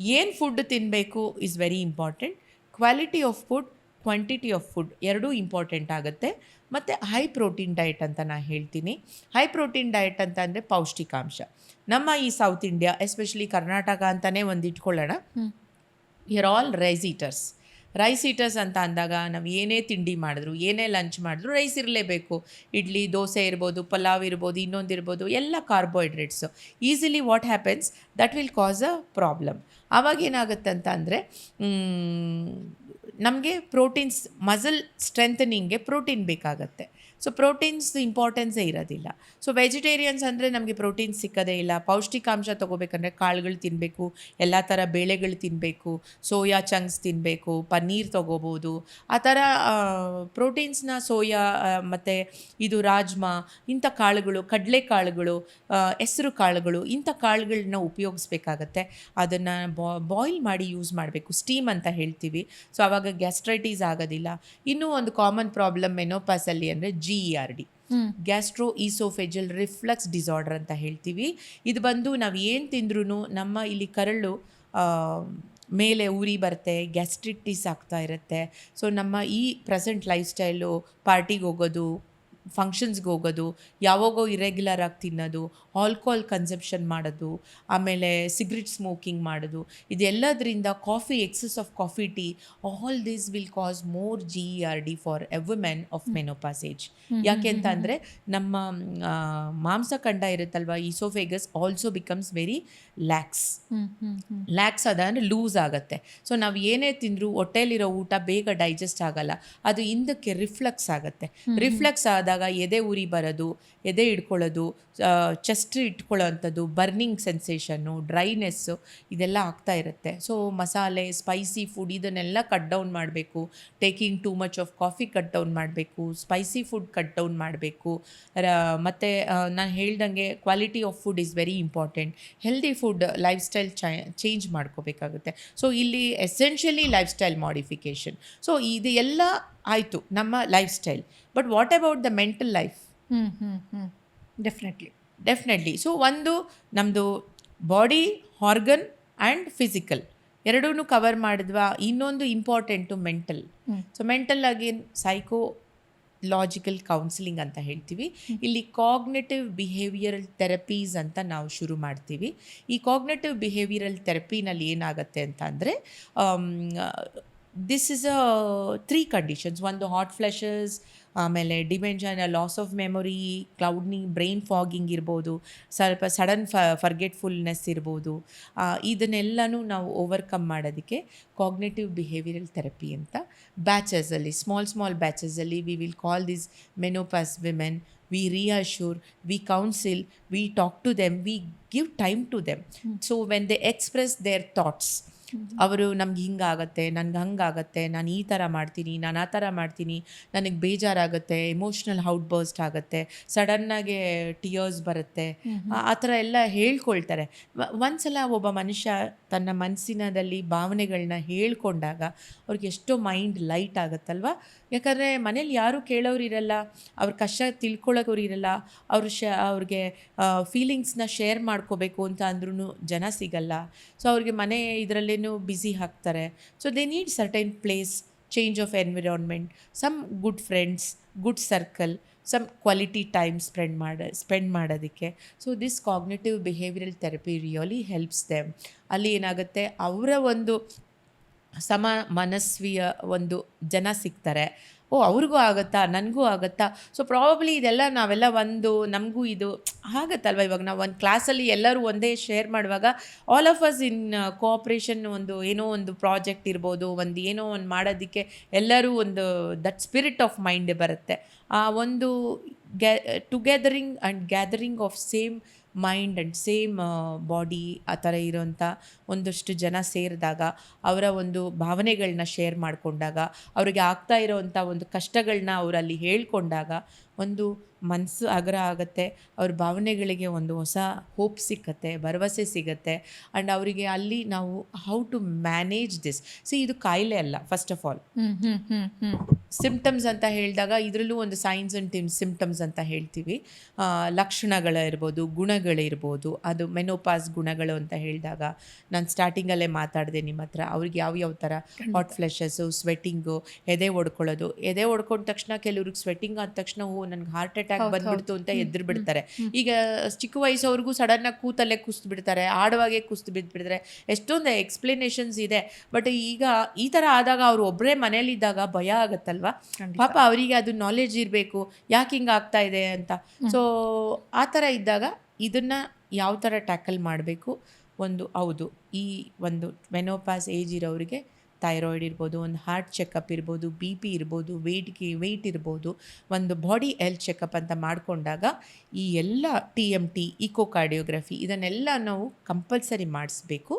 ಏನು ಫುಡ್ ತಿನ್ನಬೇಕು is very important. Quality of food, quantity of food ಎರಡೂ ಇಂಪಾರ್ಟೆಂಟ್ ಆಗುತ್ತೆ. ಮತ್ತು ಹೈ ಪ್ರೋಟೀನ್ ಡಯಟ್ ಅಂತ ನಾನು ಹೇಳ್ತೀನಿ. ಹೈ ಪ್ರೋಟೀನ್ ಡಯಟ್ ಅಂತ ಅಂದರೆ ಪೌಷ್ಟಿಕಾಂಶ. ನಮ್ಮ ಈ ಸೌತ್ ಇಂಡಿಯಾ, ಎಸ್ಪೆಷಲಿ ಕರ್ನಾಟಕ ಅಂತಲೇ ಒಂದು ಇಟ್ಕೊಳ್ಳೋಣ, we are all rice eaters ಅಂತ ಅಂದಾಗ ನಾವು ಏನೇ ತಿಂಡಿ ಮಾಡಿದ್ರು, ಏನೇ ಲಂಚ್ ಮಾಡಿದ್ರು ರೈಸ್ ಇರಲೇಬೇಕು. ಇಡ್ಲಿ, ದೋಸೆ ಇರ್ಬೋದು, ಪಲಾವ್ ಇರ್ಬೋದು, ಇನ್ನೊಂದಿರ್ಬೋದು, ಎಲ್ಲ carbohydrates. Easily what happens, that will cause a problem. ಆವಾಗ ಏನಾಗುತ್ತೆ ಅಂತ ಅಂದರೆ ನಮಗೆ ಪ್ರೋಟೀನ್ಸ್, ಮಸಲ್ ಸ್ಟ್ರೆಂಥನಿಂಗ್ಗೆ ಪ್ರೋಟೀನ್ ಬೇಕಾಗತ್ತೆ. ಸೊ ಪ್ರೋಟೀನ್ಸ್ ಇಂಪಾರ್ಟೆನ್ಸೇ ಇರೋದಿಲ್ಲ. ಸೊ ವೆಜಿಟೇರಿಯನ್ಸ್ ಅಂದರೆ ನಮಗೆ ಪ್ರೋಟೀನ್ಸ್ ಸಿಕ್ಕೋದೇ ಇಲ್ಲ. ಪೌಷ್ಟಿಕಾಂಶ ತೊಗೋಬೇಕಂದ್ರೆ ಕಾಳುಗಳು ತಿನ್ನಬೇಕು, ಎಲ್ಲ ಥರ ಬೇಳೆಗಳು ತಿನ್ನಬೇಕು, ಸೋಯಾ ಚಂಕ್ಸ್ ತಿನ್ನಬೇಕು, ಪನ್ನೀರ್ ತೊಗೋಬೋದು. ಆ ಥರ ಪ್ರೋಟೀನ್ಸ್ನ ಸೋಯಾ ಮತ್ತು ಇದು ರಾಜ್ಮಾ, ಇಂಥ ಕಾಳುಗಳು, ಕಡಲೆಕಾಳುಗಳು, ಹೆಸರು ಕಾಳುಗಳು, ಇಂಥ ಕಾಳುಗಳನ್ನ ಉಪಯೋಗಿಸ್ಬೇಕಾಗತ್ತೆ. ಅದನ್ನು ಬಾಯ್ಲ್ ಮಾಡಿ ಯೂಸ್ ಮಾಡಬೇಕು, ಸ್ಟೀಮ್ ಅಂತ ಹೇಳ್ತೀವಿ. ಸೊ ಆವಾಗ ಗ್ಯಾಸ್ಟ್ರೈಟಿಸ್ ಆಗೋದಿಲ್ಲ. ಇನ್ನೂ ಒಂದು ಕಾಮನ್ ಪ್ರಾಬ್ಲಮ್ ಮೆನೋಪಾಸಲ್ಲಿ ಅಂದರೆ GERD. ಗ್ಯಾಸ್ಟ್ರೋ ಈಸೋಫೆಜಲ್ ರಿಫ್ಲಕ್ಸ್ ಡಿಸಾರ್ಡರ್ ಅಂತ ಹೇಳ್ತೀವಿ. ಇದು ಬಂದು ನಾವು ಏನು ತಿಂದ್ರೂ ನಮ್ಮ ಇಲ್ಲಿ ಕರಳು ಮೇಲೆ ಉರಿ ಬರುತ್ತೆ, ಗ್ಯಾಸ್ಟ್ರಿಟಿಸ್ ಆಗ್ತಾ ಇರುತ್ತೆ. ಸೊ ನಮ್ಮ ಈ ಪ್ರೆಸೆಂಟ್ ಲೈಫ್ ಸ್ಟೈಲು, ಪಾರ್ಟಿಗೆ ಹೋಗೋದು, ಫಂಕ್ಷನ್ಸ್ಗೆ ಹೋಗೋದು, ಯಾವಾಗೋ ಇರೆಗ್ಯುಲರ್ ಆಗಿ ತಿನ್ನೋದು, ಆಲ್ಕೋಹಾಲ್ ಕನ್ಸಂಪ್ಷನ್ ಮಾಡೋದು, ಆಮೇಲೆ ಸಿಗ್ರೆಟ್ ಸ್ಮೋಕಿಂಗ್ ಮಾಡೋದು, ಇದೆಲ್ಲದರಿಂದ coffee, excess of coffee, tea, all this will cause more GERD for a women of menopause age. ಯಾಕೆ ಅಂತ ಅಂದರೆ ನಮ್ಮ ಮಾಂಸಖಂಡ ಇರುತ್ತಲ್ವ, oesophagus also becomes very lax ಅದ ಅಂದರೆ ಲೂಸ್ ಆಗುತ್ತೆ. ಸೊ ನಾವು ಏನೇ ತಿಂದರೂ ಹೊಟ್ಟೆಲಿರೋ ಊಟ ಬೇಗ ಡೈಜೆಸ್ಟ್ ಆಗಲ್ಲ, ಅದು ಹಿಂದಕ್ಕೆ ರಿಫ್ಲಕ್ಸ್ ಆಗುತ್ತೆ. ರಿಫ್ಲಕ್ಸ್ ಆದಾಗ ಎದೆ ಉರಿ ಬರೋದು, ಎದೆ ಇಟ್ಕೊಳ್ಳೋದು, ಚೆಸ್ಟ್ ಇಟ್ಕೊಳ್ಳೋ ಅಂಥದ್ದು, ಬರ್ನಿಂಗ್ ಸೆನ್ಸೇಷನ್ನು, ಡ್ರೈನೆಸ್ಸು, ಇದೆಲ್ಲ ಆಗ್ತಾ ಇರುತ್ತೆ. ಸೊ ಮಸಾಲೆ, ಸ್ಪೈಸಿ ಫುಡ್ ಇದನ್ನೆಲ್ಲ ಕಟ್ ಡೌನ್ ಮಾಡಬೇಕು. Taking too much of coffee cut down ಮಾಡಬೇಕು, ಸ್ಪೈಸಿ ಫುಡ್ ಕಟ್ ಡೌನ್ ಮಾಡಬೇಕು. ಮತ್ತು ನಾನು ಹೇಳ್ದಂಗೆ quality of food is very important. Healthy food life style change ಮಾಡ್ಕೋಬೇಕಾಗುತ್ತೆ. ಸೊ ಇಲ್ಲಿ essentially life style modification. So ಇದು ಎಲ್ಲ ಆಯಿತು ನಮ್ಮ life style. But what about the mental life? Definitely. So ಒಂದು ನಮ್ಮದು ಬಾಡಿ, ಆರ್ಗನ್ ಆ್ಯಂಡ್ ಫಿಸಿಕಲ್ ಎರಡೂ cover ಮಾಡಿದ್ವಾ. ಇನ್ನೊಂದು ಇಂಪಾರ್ಟೆಂಟು ಮೆಂಟಲ್. ಸೊ ಮೆಂಟಲ್ ಆಗಿ ಸೈಕೋಲಾಜಿಕಲ್ ಕೌನ್ಸಿಲಿಂಗ್ ಅಂತ ಹೇಳ್ತೀವಿ. ಇಲ್ಲಿ ಕಾಗ್ನೇಟಿವ್ ಬಿಹೇವಿಯರಲ್ ಥೆರಪೀಸ್ ಅಂತ ನಾವು ಶುರು ಮಾಡ್ತೀವಿ. ಈ ಕಾಗ್ನೇಟಿವ್ ಬಿಹೇವಿಯರಲ್ ಥೆರಪಿನಲ್ಲಿ ಏನಾಗುತ್ತೆ ಅಂತ ಅಂದರೆ, ದಿಸ್ ಇಸ್ 3 ಕಂಡೀಷನ್ಸ್. ಒಂದು ಹಾಟ್ ಫ್ಲಶಸ್, ಆಮೇಲೆ dimension, loss of memory, clouding, brain fogging ಇರ್ಬೋದು, ಸ್ವಲ್ಪ ಸಡನ್ ಫರ್ಗೆಟ್ಫುಲ್ನೆಸ್ ಇರ್ಬೋದು. ಇದನ್ನೆಲ್ಲನೂ ನಾವು ಓವರ್ಕಮ್ ಮಾಡೋದಕ್ಕೆ ಕಾಗ್ನೇಟಿವ್ ಬಿಹೇವಿಯರಲ್ ಥೆರಪಿ ಅಂತ ಬ್ಯಾಚಸಲ್ಲಿ, ಸ್ಮಾಲ್ ಬ್ಯಾಚಸಲ್ಲಿ we will call this menopause women. We reassure, we counsel, we talk to them, we give time to them. So when they express their thoughts, ಅವರು ನಮ್ಗೆ ಹಿಂಗಾಗತ್ತೆ, ನನಗೆ ಹಂಗಾಗತ್ತೆ, ನಾನು ಈ ಥರ ಮಾಡ್ತೀನಿ, ನಾನು ಆ ಥರ ಮಾಡ್ತೀನಿ, ನನಗೆ ಬೇಜಾರಾಗುತ್ತೆ, ಎಮೋಷ್ನಲ್ ಔಟ್ ಬರ್ಸ್ಟ್ ಆಗುತ್ತೆ, ಸಡನ್ನಾಗೆ ಟಿಯರ್ಸ್ ಬರುತ್ತೆ, ಆ ಥರ ಎಲ್ಲ ಹೇಳ್ಕೊಳ್ತಾರೆ. ಒಂದ್ಸಲ ಒಬ್ಬ ಮನುಷ್ಯ ತನ್ನ ಮನಸ್ಸಿನದಲ್ಲಿ ಭಾವನೆಗಳನ್ನ ಹೇಳ್ಕೊಂಡಾಗ ಅವ್ರಿಗೆ ಎಷ್ಟೋ ಮೈಂಡ್ ಲೈಟ್ ಆಗುತ್ತಲ್ವ. ಯಾಕಂದರೆ ಮನೇಲಿ ಯಾರೂ ಕೇಳೋರು ಇರಲ್ಲ, ಅವ್ರ ಕಷ್ಟ ತಿಳ್ಕೊಳ್ಳೋರು ಇರಲ್ಲ, ಅವ್ರಿಗೆ ಫೀಲಿಂಗ್ಸ್ನ ಶೇರ್ ಮಾಡ್ಕೋಬೇಕು ಅಂತ ಅಂದ್ರೂ ಜನ ಸಿಗಲ್ಲ. ಸೊ ಅವ್ರಿಗೆ ಮನೆ ಇದರಲ್ಲೇನೂ ಬ್ಯುಸಿ ಹಾಕ್ತಾರೆ. So they need certain place, change of environment, some good friends, good circle, some quality time spend ಮಾಡೋದಕ್ಕೆ. So this cognitive behavioural therapy really helps them. ಅಲ್ಲಿ ಏನಾಗುತ್ತೆ, ಅವರ ಒಂದು ಸಮ ಮನಸ್ವಿಯ ಒಂದು ಜನ ಸಿಗ್ತಾರೆ. ಓ, ಅವ್ರಿಗೂ ಆಗುತ್ತಾ, ನನಗೂ ಆಗುತ್ತಾ. ಸೊ ಪ್ರಾಬಬ್ಲಿ ಇದೆಲ್ಲ ನಾವೆಲ್ಲ ನಮಗೂ ಇದು ಆಗುತ್ತಲ್ವ. ಇವಾಗ ನಾವು ಒಂದು ಕ್ಲಾಸಲ್ಲಿ ಎಲ್ಲರೂ ಒಂದೇ ಶೇರ್ ಮಾಡುವಾಗ all of us in cooperation, ಏನೋ ಒಂದು ಪ್ರಾಜೆಕ್ಟ್ ಇರ್ಬೋದು, ಏನೋ ಒಂದು ಮಾಡೋದಕ್ಕೆ ಎಲ್ಲರೂ ದಟ್ ಸ್ಪಿರಿಟ್ ಆಫ್ ಮೈಂಡ್ ಬರುತ್ತೆ. ಆ ಒಂದು togethering and gathering of same mind and same body, ಆ ಥರ ಇರೋಂಥ ಒಂದಷ್ಟು ಜನ ಸೇರಿದಾಗ, ಅವರ ಒಂದು ಭಾವನೆಗಳನ್ನ ಶೇರ್ ಮಾಡಿಕೊಂಡಾಗ, ಅವರಿಗೆ ಆಗ್ತಾ ಇರೋವಂಥ ಒಂದು ಕಷ್ಟಗಳನ್ನ ಅವರಲ್ಲಿ ಹೇಳ್ಕೊಂಡಾಗ ಒಂದು ಮನಸ್ಸು ಅಗರ ಆಗುತ್ತೆ. ಅವ್ರ ಭಾವನೆಗಳಿಗೆ ಒಂದು ಹೊಸ ಹೋಪ್ ಸಿಕ್ಕತ್ತೆ, ಭರವಸೆ ಸಿಗುತ್ತೆ. ಆ್ಯಂಡ್ ಅವರಿಗೆ ಅಲ್ಲಿ ನಾವು ಹೌ ಟು ಮ್ಯಾನೇಜ್ ದಿಸ್. ಇದು ಕಾಯಿಲೆ ಅಲ್ಲ, ಫಸ್ಟ್ ಆಫ್ ಆಲ್ ಸಿಂಪ್ಟಮ್ಸ್ ಅಂತ ಹೇಳಿದಾಗ ಇದರಲ್ಲೂ ಒಂದು ಸೈನ್ಸ್ ಆ್ಯಂಡ್ ಸಿಂಪ್ಟಮ್ಸ್ ಅಂತ ಹೇಳ್ತೀವಿ. ಲಕ್ಷಣಗಳಿರ್ಬೋದು, ಗುಣಗಳಿರ್ಬೋದು. ಅದು ಮೆನೋಪಾಸ್ ಗುಣಗಳು ಅಂತ ಹೇಳಿದಾಗ ನಾನು ಸ್ಟಾರ್ಟಿಂಗಲ್ಲೇ ಮಾತಾಡಿದೆ ನಿಮ್ಮ ಹತ್ರ. ಅವ್ರಿಗೆ ಯಾವ ಥರ ಹಾಟ್ ಫ್ಲೆಶಸ್ಸು, ಸ್ವೆಟ್ಟಿಂಗು, ಎದೆ ಹೊಡ್ಕೊಳ್ಳೋದು. ಎದೆ ಹೊಡ್ಕೊಂಡ ತಕ್ಷಣ ಕೆಲವ್ರಿಗೆ ಸ್ವೆಟ್ಟಿಂಗ್ ಆದ ತಕ್ಷಣ ನನಗೆ ಹಾರ್ಟ್ ಅಟ್ಯಾಕ್ ಬಂದ್ಬಿಡ್ತು ಅಂತ ಎದ್ರು ಬಿಡ್ತಾರೆ. ಈಗ ಚಿಕ್ಕ ವಯಸ್ಸವ್ರಿಗೂ ಸಡನ್ನಾಗಿ ಕೂತಲ್ಲೇ ಕುಸ್ತು ಬಿಡ್ತಾರೆ, ಆಡುವಾಗೆ ಕುಸ್ತು ಬಿದ್ದುಬಿಡ್ತಾರೆ. ಎಷ್ಟೊಂದು ಎಕ್ಸ್ಪ್ಲನೇಷನ್ಸ್ ಇದೆ. ಬಟ್ ಈಗ ಈ ಥರ ಆದಾಗ ಅವರು ಒಬ್ಬರೇ ಮನೇಲಿದ್ದಾಗ ಭಯ ಆಗುತ್ತಲ್ವ. ಪಾಪ ಅವರಿಗೆ ಅದು ನಾಲೆಜ್ ಇರಬೇಕು, ಯಾಕೆ ಹಿಂಗೆ ಆಗ್ತಾ ಇದೆ ಅಂತ. ಸೊ ಆ ಥರ ಇದ್ದಾಗ ಇದನ್ನು ಯಾವ ಥರ ಟ್ಯಾಕಲ್ ಮಾಡಬೇಕು. ಹೌದು, ಈ ಒಂದು ಮೆನೋಪಾಸ್ ಏಜ್ ಇರೋರಿಗೆ ಥೈರಾಯ್ಡ್ ಇರ್ಬೋದು, ಒಂದು ಹಾರ್ಟ್ ಚೆಕಪ್ ಇರ್ಬೋದು, BP ಇರ್ಬೋದು, ವೆಯ್ಟ್ ಇರ್ಬೋದು, ಒಂದು ಬಾಡಿ ಹೆಲ್ತ್ ಚೆಕಪ್ ಅಂತ ಮಾಡಿಕೊಂಡಾಗ ಈ ಎಲ್ಲ TMT, ಇಕೋಕಾರ್ಡಿಯೋಗ್ರಫಿ ಇದನ್ನೆಲ್ಲ ನಾವು ಕಂಪಲ್ಸರಿ ಮಾಡಿಸ್ಬೇಕು.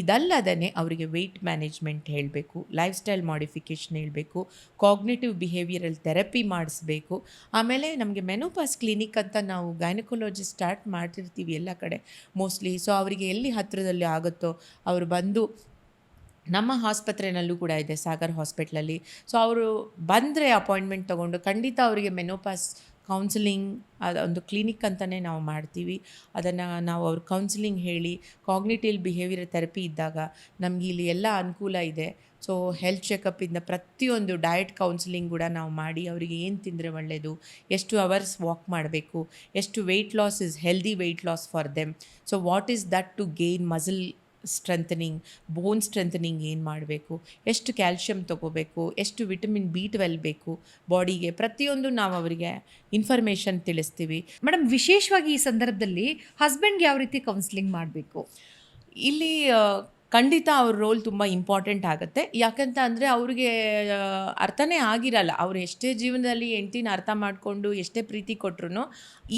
ಇದಲ್ಲದೇ ಅವರಿಗೆ ವೆಯ್ಟ್ ಮ್ಯಾನೇಜ್ಮೆಂಟ್ ಹೇಳಬೇಕು, ಲೈಫ್ ಸ್ಟೈಲ್ ಮಾಡಿಫಿಕೇಷನ್ ಹೇಳಬೇಕು, ಕಾಗ್ನೇಟಿವ್ ಬಿಹೇವಿಯರಲ್ ಥೆರಪಿ ಮಾಡಿಸ್ಬೇಕು. ಆಮೇಲೆ ನಮಗೆ ಮೆನೋಪಾಸ್ ಕ್ಲಿನಿಕ್ ಅಂತ ನಾವು ಗೈನಕಾಲಜಿ ಸ್ಟಾರ್ಟ್ ಮಾಡ್ತಿರ್ತೀವಿ ಎಲ್ಲ ಕಡೆ ಮೋಸ್ಟ್ಲಿ. ಸೊ ಅವರಿಗೆ ಎಲ್ಲಿ ಹತ್ತಿರದಲ್ಲಿ ಆಗುತ್ತೋ ಅವರು ಬಂದು, ನಮ್ಮ ಆಸ್ಪತ್ರೆಯಲ್ಲೂ ಕೂಡ ಇದೆ, ಸಾಗರ್ ಹಾಸ್ಪಿಟ್ಲಲ್ಲಿ. ಸೊ ಅವರು ಬಂದರೆ ಅಪಾಯಿಂಟ್ಮೆಂಟ್ ತೊಗೊಂಡು ಖಂಡಿತ ಅವರಿಗೆ ಮೆನೋಪಾಸ್ ಕೌನ್ಸಿಲಿಂಗ್ ಅದೊಂದು ಕ್ಲಿನಿಕ್ ಅಂತಲೇ ನಾವು ಮಾಡ್ತೀವಿ. ಅದನ್ನು ನಾವು ಅವ್ರ ಕೌನ್ಸಿಲಿಂಗ್ ಹೇಳಿ ಕಾಗ್ನಿಟಿವ್ ಬಿಹೇವಿಯರ್ ಥೆರಪಿ ಇದ್ದಾಗ ನಮ್ಗೆ ಇಲ್ಲಿ ಎಲ್ಲ ಅನುಕೂಲ ಇದೆ. ಸೊ ಹೆಲ್ತ್ ಚೆಕಪ್ಪಿಂದ ಪ್ರತಿಯೊಂದು ಡಯಟ್ ಕೌನ್ಸಿಲಿಂಗ್ ಕೂಡ ನಾವು ಮಾಡಿ ಅವರಿಗೆ ಏನು ತಿಂದರೆ ಒಳ್ಳೆಯದು, ಎಷ್ಟು ಅವರ್ಸ್ ವಾಕ್ ಮಾಡಬೇಕು, ಎಷ್ಟು weight loss is healthy weight loss for them, so what is that to gain muscle strengthening, bone strengthening ಏನು ಮಾಡಬೇಕು, ಎಷ್ಟು ಕ್ಯಾಲ್ಶಿಯಮ್ ತೊಗೋಬೇಕು, ಎಷ್ಟು ವಿಟಮಿನ್ B12 ಬೇಕು ಬಾಡಿಗೆ, ಪ್ರತಿಯೊಂದು ನಾವು ಅವರಿಗೆ ಇನ್ಫಾರ್ಮೇಷನ್ ತಿಳಿಸ್ತೀವಿ. ಮೇಡಮ್, ವಿಶೇಷವಾಗಿ ಈ ಸಂದರ್ಭದಲ್ಲಿ ಹಸ್ಬೆಂಡ್ಗೆ ಯಾವ ರೀತಿ ಕೌನ್ಸಿಲಿಂಗ್ ಮಾಡಬೇಕು? ಇಲ್ಲಿ ಖಂಡಿತ ಅವ್ರ ರೋಲ್ ತುಂಬ ಇಂಪಾರ್ಟೆಂಟ್ ಆಗುತ್ತೆ. ಯಾಕಂತ ಅಂದರೆ ಅವ್ರಿಗೆ ಅರ್ಥನೇ ಆಗಿರಲ್ಲ. ಅವ್ರು ಎಷ್ಟೇ ಜೀವನದಲ್ಲಿ ಹೆಂಡ್ತಿನ ಅರ್ಥ ಮಾಡಿಕೊಂಡು ಎಷ್ಟೇ ಪ್ರೀತಿ ಕೊಟ್ರು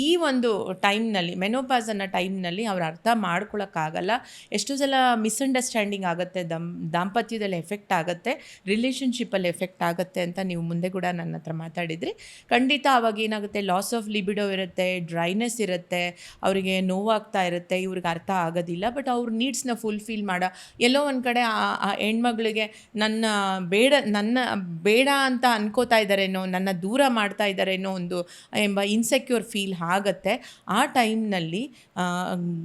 ಈ ಒಂದು ಟೈಮ್ನಲ್ಲಿ, ಮೆನೋಪಾಸ್ ಅನ್ನೋ ಟೈಮ್ನಲ್ಲಿ ಅವ್ರು ಅರ್ಥ ಮಾಡ್ಕೊಳಕ್ಕಾಗಲ್ಲ. ಎಷ್ಟೋ ಸಲ ಮಿಸ್ಅಂಡರ್ಸ್ಟ್ಯಾಂಡಿಂಗ್ ಆಗುತ್ತೆ, ದಾಂಪತ್ಯದಲ್ಲಿ ಎಫೆಕ್ಟ್ ಆಗುತ್ತೆ, ರಿಲೇಷನ್ಶಿಪ್ಪಲ್ಲಿ ಎಫೆಕ್ಟ್ ಆಗುತ್ತೆ ಅಂತ ನೀವು ಮುಂದೆ ಕೂಡ ನನ್ನ ಹತ್ರ ಮಾತಾಡಿದ್ರಿ. ಖಂಡಿತ ಅವಾಗ ಏನಾಗುತ್ತೆ, ಲಾಸ್ ಆಫ್ ಲಿಬಿಡೋ ಇರುತ್ತೆ, ಡ್ರೈನೆಸ್ ಇರುತ್ತೆ, ಅವರಿಗೆ ನೋವಾಗ್ತಾ ಇರುತ್ತೆ, ಇವ್ರಿಗೆ ಅರ್ಥ ಆಗೋದಿಲ್ಲ. ಬಟ್ ಅವ್ರ ನೀಡ್ಸ್ನ ಫುಲ್ಫಿಲ್ ಮಾಡೋ ಎಲ್ಲೋ ಒಂದು ಕಡೆ ಆ ಹೆಣ್ಮಗಳಿಗೆ ನನ್ನ ಬೇಡ ಅಂತ ಅನ್ಕೋತಾ ಇದ್ದಾರೇನೋ, ನನ್ನ ದೂರ ಮಾಡ್ತಾ ಇದ್ದಾರೇನೋ ಎಂಬ ಇನ್ಸೆಕ್ಯೂರ್ ಫೀಲ್ ಆಗುತ್ತೆ. ಆ ಟೈಮ್ನಲ್ಲಿ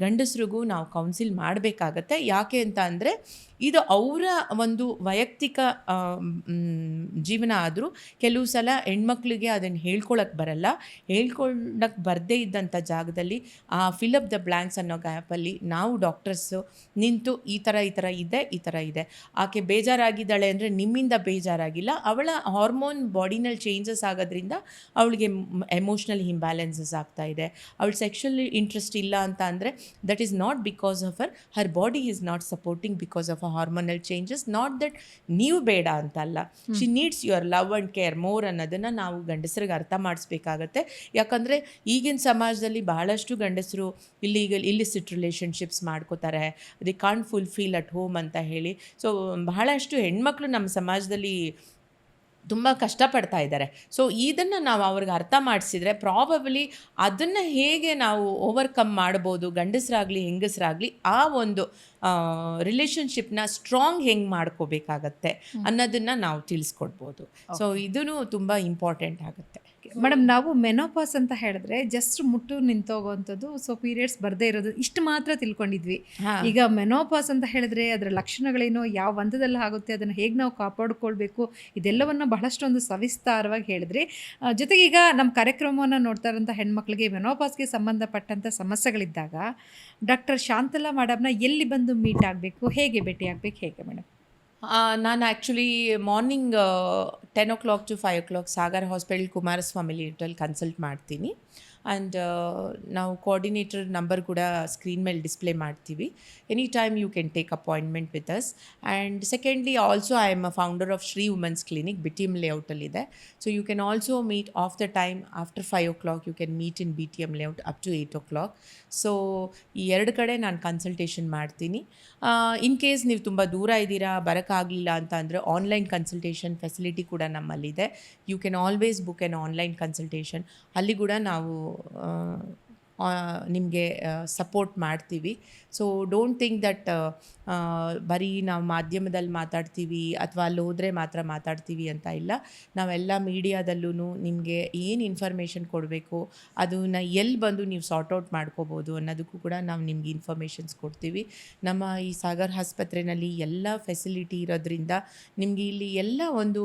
ಗಂಡಸ್ರಿಗೂ ನಾವು ಕೌನ್ಸಿಲ್ ಮಾಡಬೇಕಾಗತ್ತೆ. ಯಾಕೆ ಅಂತ ಅಂದರೆ ಇದು ಅವರ ಒಂದು ವೈಯಕ್ತಿಕ ಜೀವನ ಆದರೂ ಕೆಲವು ಸಲ ಹೆಣ್ಮಕ್ಳಿಗೆ ಅದನ್ನು ಹೇಳ್ಕೊಳಕ್ಕೆ ಬರಲ್ಲ. ಹೇಳ್ಕೊಳ್ಳೋಕ್ಕೆ ಬರದೇ ಇದ್ದಂಥ ಜಾಗದಲ್ಲಿ ಆ ಫಿಲಪ್ ದ ಬ್ಲ್ಯಾಂಕ್ಸ್ ಅನ್ನೋ ಗ್ಯಾಪಲ್ಲಿ ನಾವು ಡಾಕ್ಟರ್ಸು ನಿಂತು ಈ ಥರ ಇದೆ, ಆಕೆ ಬೇಜಾರಾಗಿದ್ದಾಳೆ ಅಂದರೆ ನಿಮ್ಮಿಂದ ಬೇಜಾರಾಗಿಲ್ಲ, ಅವಳ ಹಾರ್ಮೋನ್ ಬಾಡಿನಲ್ಲಿ ಚೇಂಜಸ್ ಆಗೋದ್ರಿಂದ ಅವಳಿಗೆ ಎಮೋಷ್ನಲ್ ಇಂಬ್ಯಾಲೆನ್ಸಸ್ ಆಗ್ತಾ ಇದೆ, ಅವಳ ಸೆಕ್ಷುವಲ್ ಇಂಟ್ರೆಸ್ಟ್ ಇಲ್ಲ ಅಂತ ಅಂದರೆ that is not because of her body is not supporting because of hormonal changes, not that ನೀವು ಬೇಡ ಅಂತಲ್ಲ, she needs your love and care more ಅನ್ನೋದನ್ನು ನಾವು ಗಂಡಸರಿಗೆ ಅರ್ಥ ಮಾಡಿಸ್ಬೇಕಾಗತ್ತೆ. ಯಾಕಂದರೆ ಈಗಿನ ಸಮಾಜದಲ್ಲಿ ಬಹಳಷ್ಟು ಗಂಡಸರು ಇಲ್ಲಿಸಿಟ್ ರಿಲೇಷನ್ಶಿಪ್ಸ್ ಮಾಡ್ಕೋತಾರೆ, the can't fulfil at home ಅಂತ ಹೇಳಿ. ಸೊ ಬಹಳಷ್ಟು ಹೆಣ್ಮಕ್ಳು ನಮ್ಮ ಸಮಾಜದಲ್ಲಿ ತುಂಬ ಕಷ್ಟಪಡ್ತಾ ಇದ್ದಾರೆ. ಸೊ ಇದನ್ನು ನಾವು ಅವ್ರಿಗೆ ಅರ್ಥ ಮಾಡಿಸಿದ್ರೆ ಪ್ರಾಬಬ್ಲಿ ಅದನ್ನು ಹೇಗೆ ನಾವು ಓವರ್ಕಮ್ ಮಾಡ್ಬೋದು, ಗಂಡಸರಾಗಲಿ ಹೆಂಗಸರಾಗಲಿ, ಆ ಒಂದು ರಿಲೇಷನ್ಶಿಪ್ನ ಸ್ಟ್ರಾಂಗ್ ಹೆಂಗೆ ಮಾಡ್ಕೋಬೇಕಾಗತ್ತೆ ಅನ್ನೋದನ್ನು ನಾವು ತಿಳಿಸ್ಕೊಡ್ಬೋದು. ಸೊ ಇದೂ ತುಂಬ ಇಂಪಾರ್ಟೆಂಟ್ ಆಗುತ್ತೆ. ಮೇಡಮ್, ನಾವು ಮೆನೋಪಾಸ್ ಅಂತ ಹೇಳಿದ್ರೆ ಜಸ್ಟ್ ಮುಟ್ಟು ನಿಂತೋಗುವಂಥದ್ದು, ಸೊ ಪೀರಿಯಡ್ಸ್ ಬರದೇ ಇರೋದು, ಇಷ್ಟು ಮಾತ್ರ ತಿಳ್ಕೊಂಡಿದ್ವಿ. ಈಗ ಮೆನೋಪಾಸ್ ಅಂತ ಹೇಳಿದ್ರೆ ಅದರ ಲಕ್ಷಣಗಳೇನು, ಯಾವ ಹಂತದಲ್ಲಿ ಆಗುತ್ತೆ, ಅದನ್ನು ಹೇಗೆ ನಾವು ಕಾಪಾಡಿಕೊಳ್ಬೇಕು, ಇದೆಲ್ಲವನ್ನು ಬಹಳಷ್ಟೊಂದು ಸವಿಸ್ತಾರವಾಗಿ ಹೇಳಿದ್ರಿ. ಜೊತೆಗೆ ಈಗ ನಮ್ಮ ಕಾರ್ಯಕ್ರಮವನ್ನು ನೋಡ್ತಾ ಇರೋಂಥ ಹೆಣ್ಮಕ್ಳಿಗೆ ಮೆನೋಪಾಸ್ಗೆ ಸಂಬಂಧಪಟ್ಟಂಥ ಸಮಸ್ಯೆಗಳಿದ್ದಾಗ ಡಾಕ್ಟರ್ ಶಾಂತಲಾ ಮೇಡಮ್ನ ಎಲ್ಲಿ ಬಂದು ಮೀಟ್ ಆಗಬೇಕು, ಹೇಗೆ ಭೇಟಿ ಆಗಬೇಕು, ಹೇಗೆ ಮೇಡಮ್? ನಾನು actually morning 10 o'clock to 5 o'clock Sagar hospital Kumaraswamy little consult ಮಾಡ್ತೀನಿ. ಆ್ಯಂಡ್ ನಾವು ಕೋಆರ್ಡಿನೇಟರ್ ನಂಬರ್ ಕೂಡ ಸ್ಕ್ರೀನ್ ಮೇಲೆ ಡಿಸ್ಪ್ಲೇ ಮಾಡ್ತೀವಿ. Any time you can take appointment with us. And secondly also I am a founder of Shri women's clinic, BTM ಲೇಔಟಲ್ಲಿದೆ. So you can also meet of the time after 5 o'clock you can meet in BTM layout up to 8 o'clock. So ಈ 2 ಕಡೆ ನಾನು consultation ಮಾಡ್ತೀನಿ. In case ನೀವು ತುಂಬ ದೂರ ಇದ್ದೀರಾ, ಬರೋಕ್ಕಾಗಲಿಲ್ಲ ಅಂತ ಅಂದರೆ ಆನ್ಲೈನ್ ಕನ್ಸಲ್ಟೇಷನ್ ಫೆಸಿಲಿಟಿ ಕೂಡ ನಮ್ಮಲ್ಲಿದೆ. You can always book an online consultation. ಅಲ್ಲಿ ಕೂಡ ನಾವು ನಿಮಗೆ ಸಪೋರ್ಟ್ ಮಾಡ್ತೀವಿ. ಸೊ ಡೋಂಟ್ ಥಿಂಕ್ ದಟ್ ಬರೀ ನಾವು ಮಾಧ್ಯಮದಲ್ಲಿ ಮಾತಾಡ್ತೀವಿ ಅಥವಾ ಅಲ್ಲಿ ಹೋದರೆ ಮಾತ್ರ ಮಾತಾಡ್ತೀವಿ ಅಂತ ಇಲ್ಲ. ನಾವೆಲ್ಲ ಮೀಡಿಯಾದಲ್ಲೂ ನಿಮಗೆ ಏನು ಇನ್ಫಾರ್ಮೇಷನ್ ಕೊಡಬೇಕು, ಅದನ್ನು ಎಲ್ಲಿ ಬಂದು ನೀವು ಸಾರ್ಟ್ ಔಟ್ ಮಾಡ್ಕೋಬೋದು ಅನ್ನೋದಕ್ಕೂ ಕೂಡ ನಾವು ನಿಮ್ಗೆ ಇನ್ಫಾರ್ಮೇಷನ್ಸ್ ಕೊಡ್ತೀವಿ. ನಮ್ಮ ಈ ಸಾಗರ್ ಆಸ್ಪತ್ರೆಯಲ್ಲಿ ಎಲ್ಲ ಫೆಸಿಲಿಟಿ ಇರೋದ್ರಿಂದ ನಿಮಗೆ ಇಲ್ಲಿ ಎಲ್ಲ ಒಂದು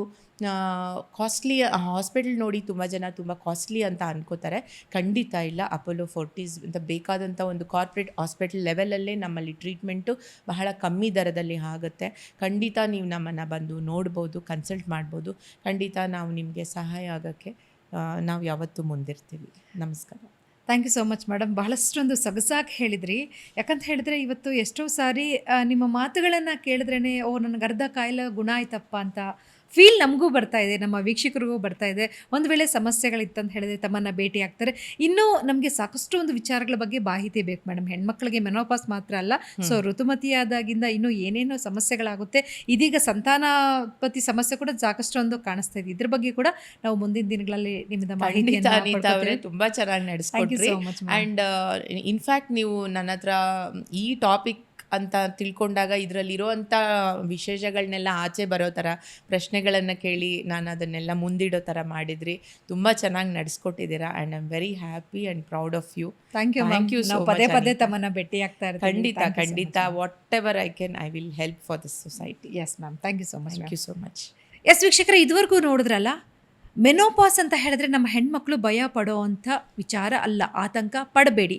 ಕಾಸ್ಟ್ಲಿ ಹಾಸ್ಪಿಟಲ್ ನೋಡಿ ತುಂಬ ಜನ ತುಂಬ ಕಾಸ್ಟ್ಲಿ ಅಂತ ಅನ್ಕೋತಾರೆ. ಖಂಡಿತ ಇಲ್ಲ. ಅಪೋಲೋ ಫೋರ್ಟೀಸ್ ಅಂತ ಬೇಕಾದಂಥ ಒಂದು ಕಾರ್ಪೊರೇಟ್ ಹಾಸ್ಪಿಟಲ್ ಲೆವೆಲಲ್ಲೇ ನಮ್ಮಲ್ಲಿ ಟ್ರೀಟ್ಮೆಂಟು ಬಹಳ ಕಮ್ಮಿ ದರದಲ್ಲಿ ಆಗುತ್ತೆ. ಖಂಡಿತ ನೀವು ನಮ್ಮನ್ನು ಬಂದು ನೋಡ್ಬೋದು, ಕನ್ಸಲ್ಟ್ ಮಾಡ್ಬೋದು. ಖಂಡಿತ ನಾವು ನಿಮಗೆ ಸಹಾಯ ಆಗೋಕ್ಕೆ ನಾವು ಯಾವತ್ತೂ ಮುಂದಿರ್ತೀವಿ. ನಮಸ್ಕಾರ. Thank you so much madam. ಬಹಳಷ್ಟೊಂದು ಸೊಗಸಾಗಿ ಹೇಳಿದ್ರಿ. ಯಾಕಂತ ಹೇಳಿದ್ರೆ ಇವತ್ತು ಎಷ್ಟೋ ಸಾರಿ ನಿಮ್ಮ ಮಾತುಗಳನ್ನು ಕೇಳಿದ್ರೇ ನನಗೆ ಅರ್ಧ ಕಾಯಿಲೆ ಗುಣ ಆಯ್ತಪ್ಪ ಅಂತ ಫೀಲ್ ನಮಗೂ ಬರ್ತಾ ಇದೆ, ನಮ್ಮ ವೀಕ್ಷಕರಿಗೂ ಬರ್ತಾ ಇದೆ. ಒಂದು ವೇಳೆ ಸಮಸ್ಯೆಗಳಿತ್ತಂತ ಹೇಳಿದ್ರೆ ತಮ್ಮನ್ನು ಭೇಟಿ ಆಗ್ತಾರೆ. ಇನ್ನೂ ನಮಗೆ ಸಾಕಷ್ಟು ಒಂದು ವಿಚಾರಗಳ ಬಗ್ಗೆ ಮಾಹಿತಿ ಬೇಕು ಮೇಡಮ್. ಹೆಣ್ಮಕ್ಳಿಗೆ ಮೆನೋಪಾಸ್ ಮಾತ್ರ ಅಲ್ಲ, ಸೊ ಋತುಮತಿಯಾದಾಗಿಂದ ಇನ್ನೂ ಏನೇನೋ ಸಮಸ್ಯೆಗಳಾಗುತ್ತೆ. ಇದೀಗ ಸಂತಾನೋತ್ಪತ್ತಿ ಸಮಸ್ಯೆ ಕೂಡ ಸಾಕಷ್ಟು ಒಂದು ಕಾಣಿಸ್ತಾ ಇದೆ. ಇದ್ರ ಬಗ್ಗೆ ಕೂಡ ನಾವು ಮುಂದಿನ ದಿನಗಳಲ್ಲಿ ನಿಮ್ಮಿಂದ ಮಾಹಿತಿ ತುಂಬ ಚೆನ್ನಾಗಿ ನಡೆಸ್ಕೊಟ್ರಿ. ಆ್ಯಂಡ್ ಇನ್ಫ್ಯಾಕ್ಟ್ ನೀವು ನನ್ನ ಹತ್ರ ಈ ಟಾಪಿಕ್ ಅಂತ ತಿಳ್ಕೊಂಡಾಗ ಇದರಲ್ಲಿರೋವಂಥ ವಿಶೇಷಗಳನ್ನೆಲ್ಲ ಆಚೆ ಬರೋ ಥರ ಪ್ರಶ್ನೆಗಳನ್ನು ಕೇಳಿ ನಾನು ಅದನ್ನೆಲ್ಲ ಮುಂದಿಡೋ ಥರ ಮಾಡಿದ್ರಿ. ತುಂಬ ಚೆನ್ನಾಗಿ ನಡೆಸ್ಕೊಟ್ಟಿದ್ದೀರಾ and I am very happy and proud of you. Thank you. Thank you so ನಾವು much, ಪದೇ ಪದೇ Anita. ತಮ್ಮನ್ನ ಭೇಟಿ ಆಗ್ತಾ ಇರ್ತೀವಿ. ಖಂಡಿತ whatever I can I will help for this society. Yes ma'am, thank you so much. Thank you so much. Yes ವೀಕ್ಷಕರೇ, ಇದುವರೆಗೂ ನೋಡಿದ್ರಲ್ಲ, ಮೆನೋಪಾಸ್ ಅಂತ ಹೇಳಿದ್ರೆ ನಮ್ಮ ಹೆಣ್ಮಕ್ಳು ಭಯ ಪಡೋ ಅಂಥ ವಿಚಾರ ಅಲ್ಲ, ಆತಂಕ ಪಡಬೇಡಿ.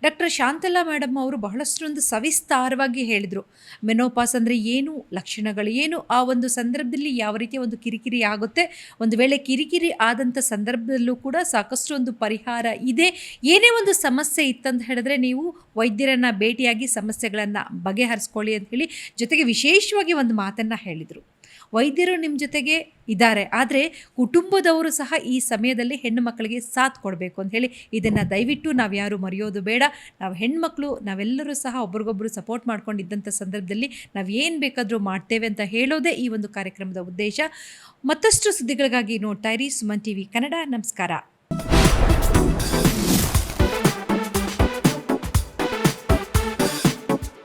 ಡಾಕ್ಟರ್ ಶಾಂತಲಾ ಮೇಡಮ್ ಅವರು ಬಹಳಷ್ಟೊಂದು ಸವಿಸ್ತಾರವಾಗಿ ಹೇಳಿದರು. ಮೆನೋಪಾಸ್ ಅಂದರೆ ಏನು, ಲಕ್ಷಣಗಳು ಏನು, ಆ ಒಂದು ಸಂದರ್ಭದಲ್ಲಿ ಯಾವ ರೀತಿಯ ಒಂದು ಕಿರಿಕಿರಿ ಆಗುತ್ತೆ, ಒಂದು ವೇಳೆ ಕಿರಿಕಿರಿ ಆದಂಥ ಸಂದರ್ಭದಲ್ಲೂ ಕೂಡ ಸಾಕಷ್ಟು ಒಂದು ಪರಿಹಾರ ಇದೆ. ಏನೇ ಒಂದು ಸಮಸ್ಯೆ ಇತ್ತಂತ ಹೇಳಿದ್ರೆ ನೀವು ವೈದ್ಯರನ್ನು ಭೇಟಿಯಾಗಿ ಸಮಸ್ಯೆಗಳನ್ನು ಬಗೆಹರಿಸ್ಕೊಳ್ಳಿ ಅಂತ ಹೇಳಿ, ಜೊತೆಗೆ ವಿಶೇಷವಾಗಿ ಒಂದು ಮಾತನ್ನು ಹೇಳಿದರು. ವೈದ್ಯರು ನಿಮ್ಮ ಜೊತೆಗೆ ಇದ್ದಾರೆ, ಆದರೆ ಕುಟುಂಬದವರು ಸಹ ಈ ಸಮಯದಲ್ಲಿ ಹೆಣ್ಣು ಮಕ್ಕಳಿಗೆ ಸಾಥ್ ಕೊಡಬೇಕು ಅಂತ ಹೇಳಿ, ಇದನ್ನು ದಯವಿಟ್ಟು ನಾವು ಯಾರು ಮರೆಯೋದು ಬೇಡ. ನಾವು ಹೆಣ್ಮಕ್ಳು ನಾವೆಲ್ಲರೂ ಸಹ ಒಬ್ರಿಗೊಬ್ಬರು ಸಪೋರ್ಟ್ ಮಾಡ್ಕೊಂಡಿದ್ದಂಥ ಸಂದರ್ಭದಲ್ಲಿ ನಾವು ಏನು ಬೇಕಾದರೂ ಮಾಡ್ತೇವೆ ಅಂತ ಹೇಳೋದೇ ಈ ಒಂದು ಕಾರ್ಯಕ್ರಮದ ಉದ್ದೇಶ. ಮತ್ತಷ್ಟು ಸುದ್ದಿಗಳಿಗಾಗಿ ನೋಡ್ತಾ ಇರಿ ಸುಮನ್ ಟಿವಿ ಕನ್ನಡ. ನಮಸ್ಕಾರ.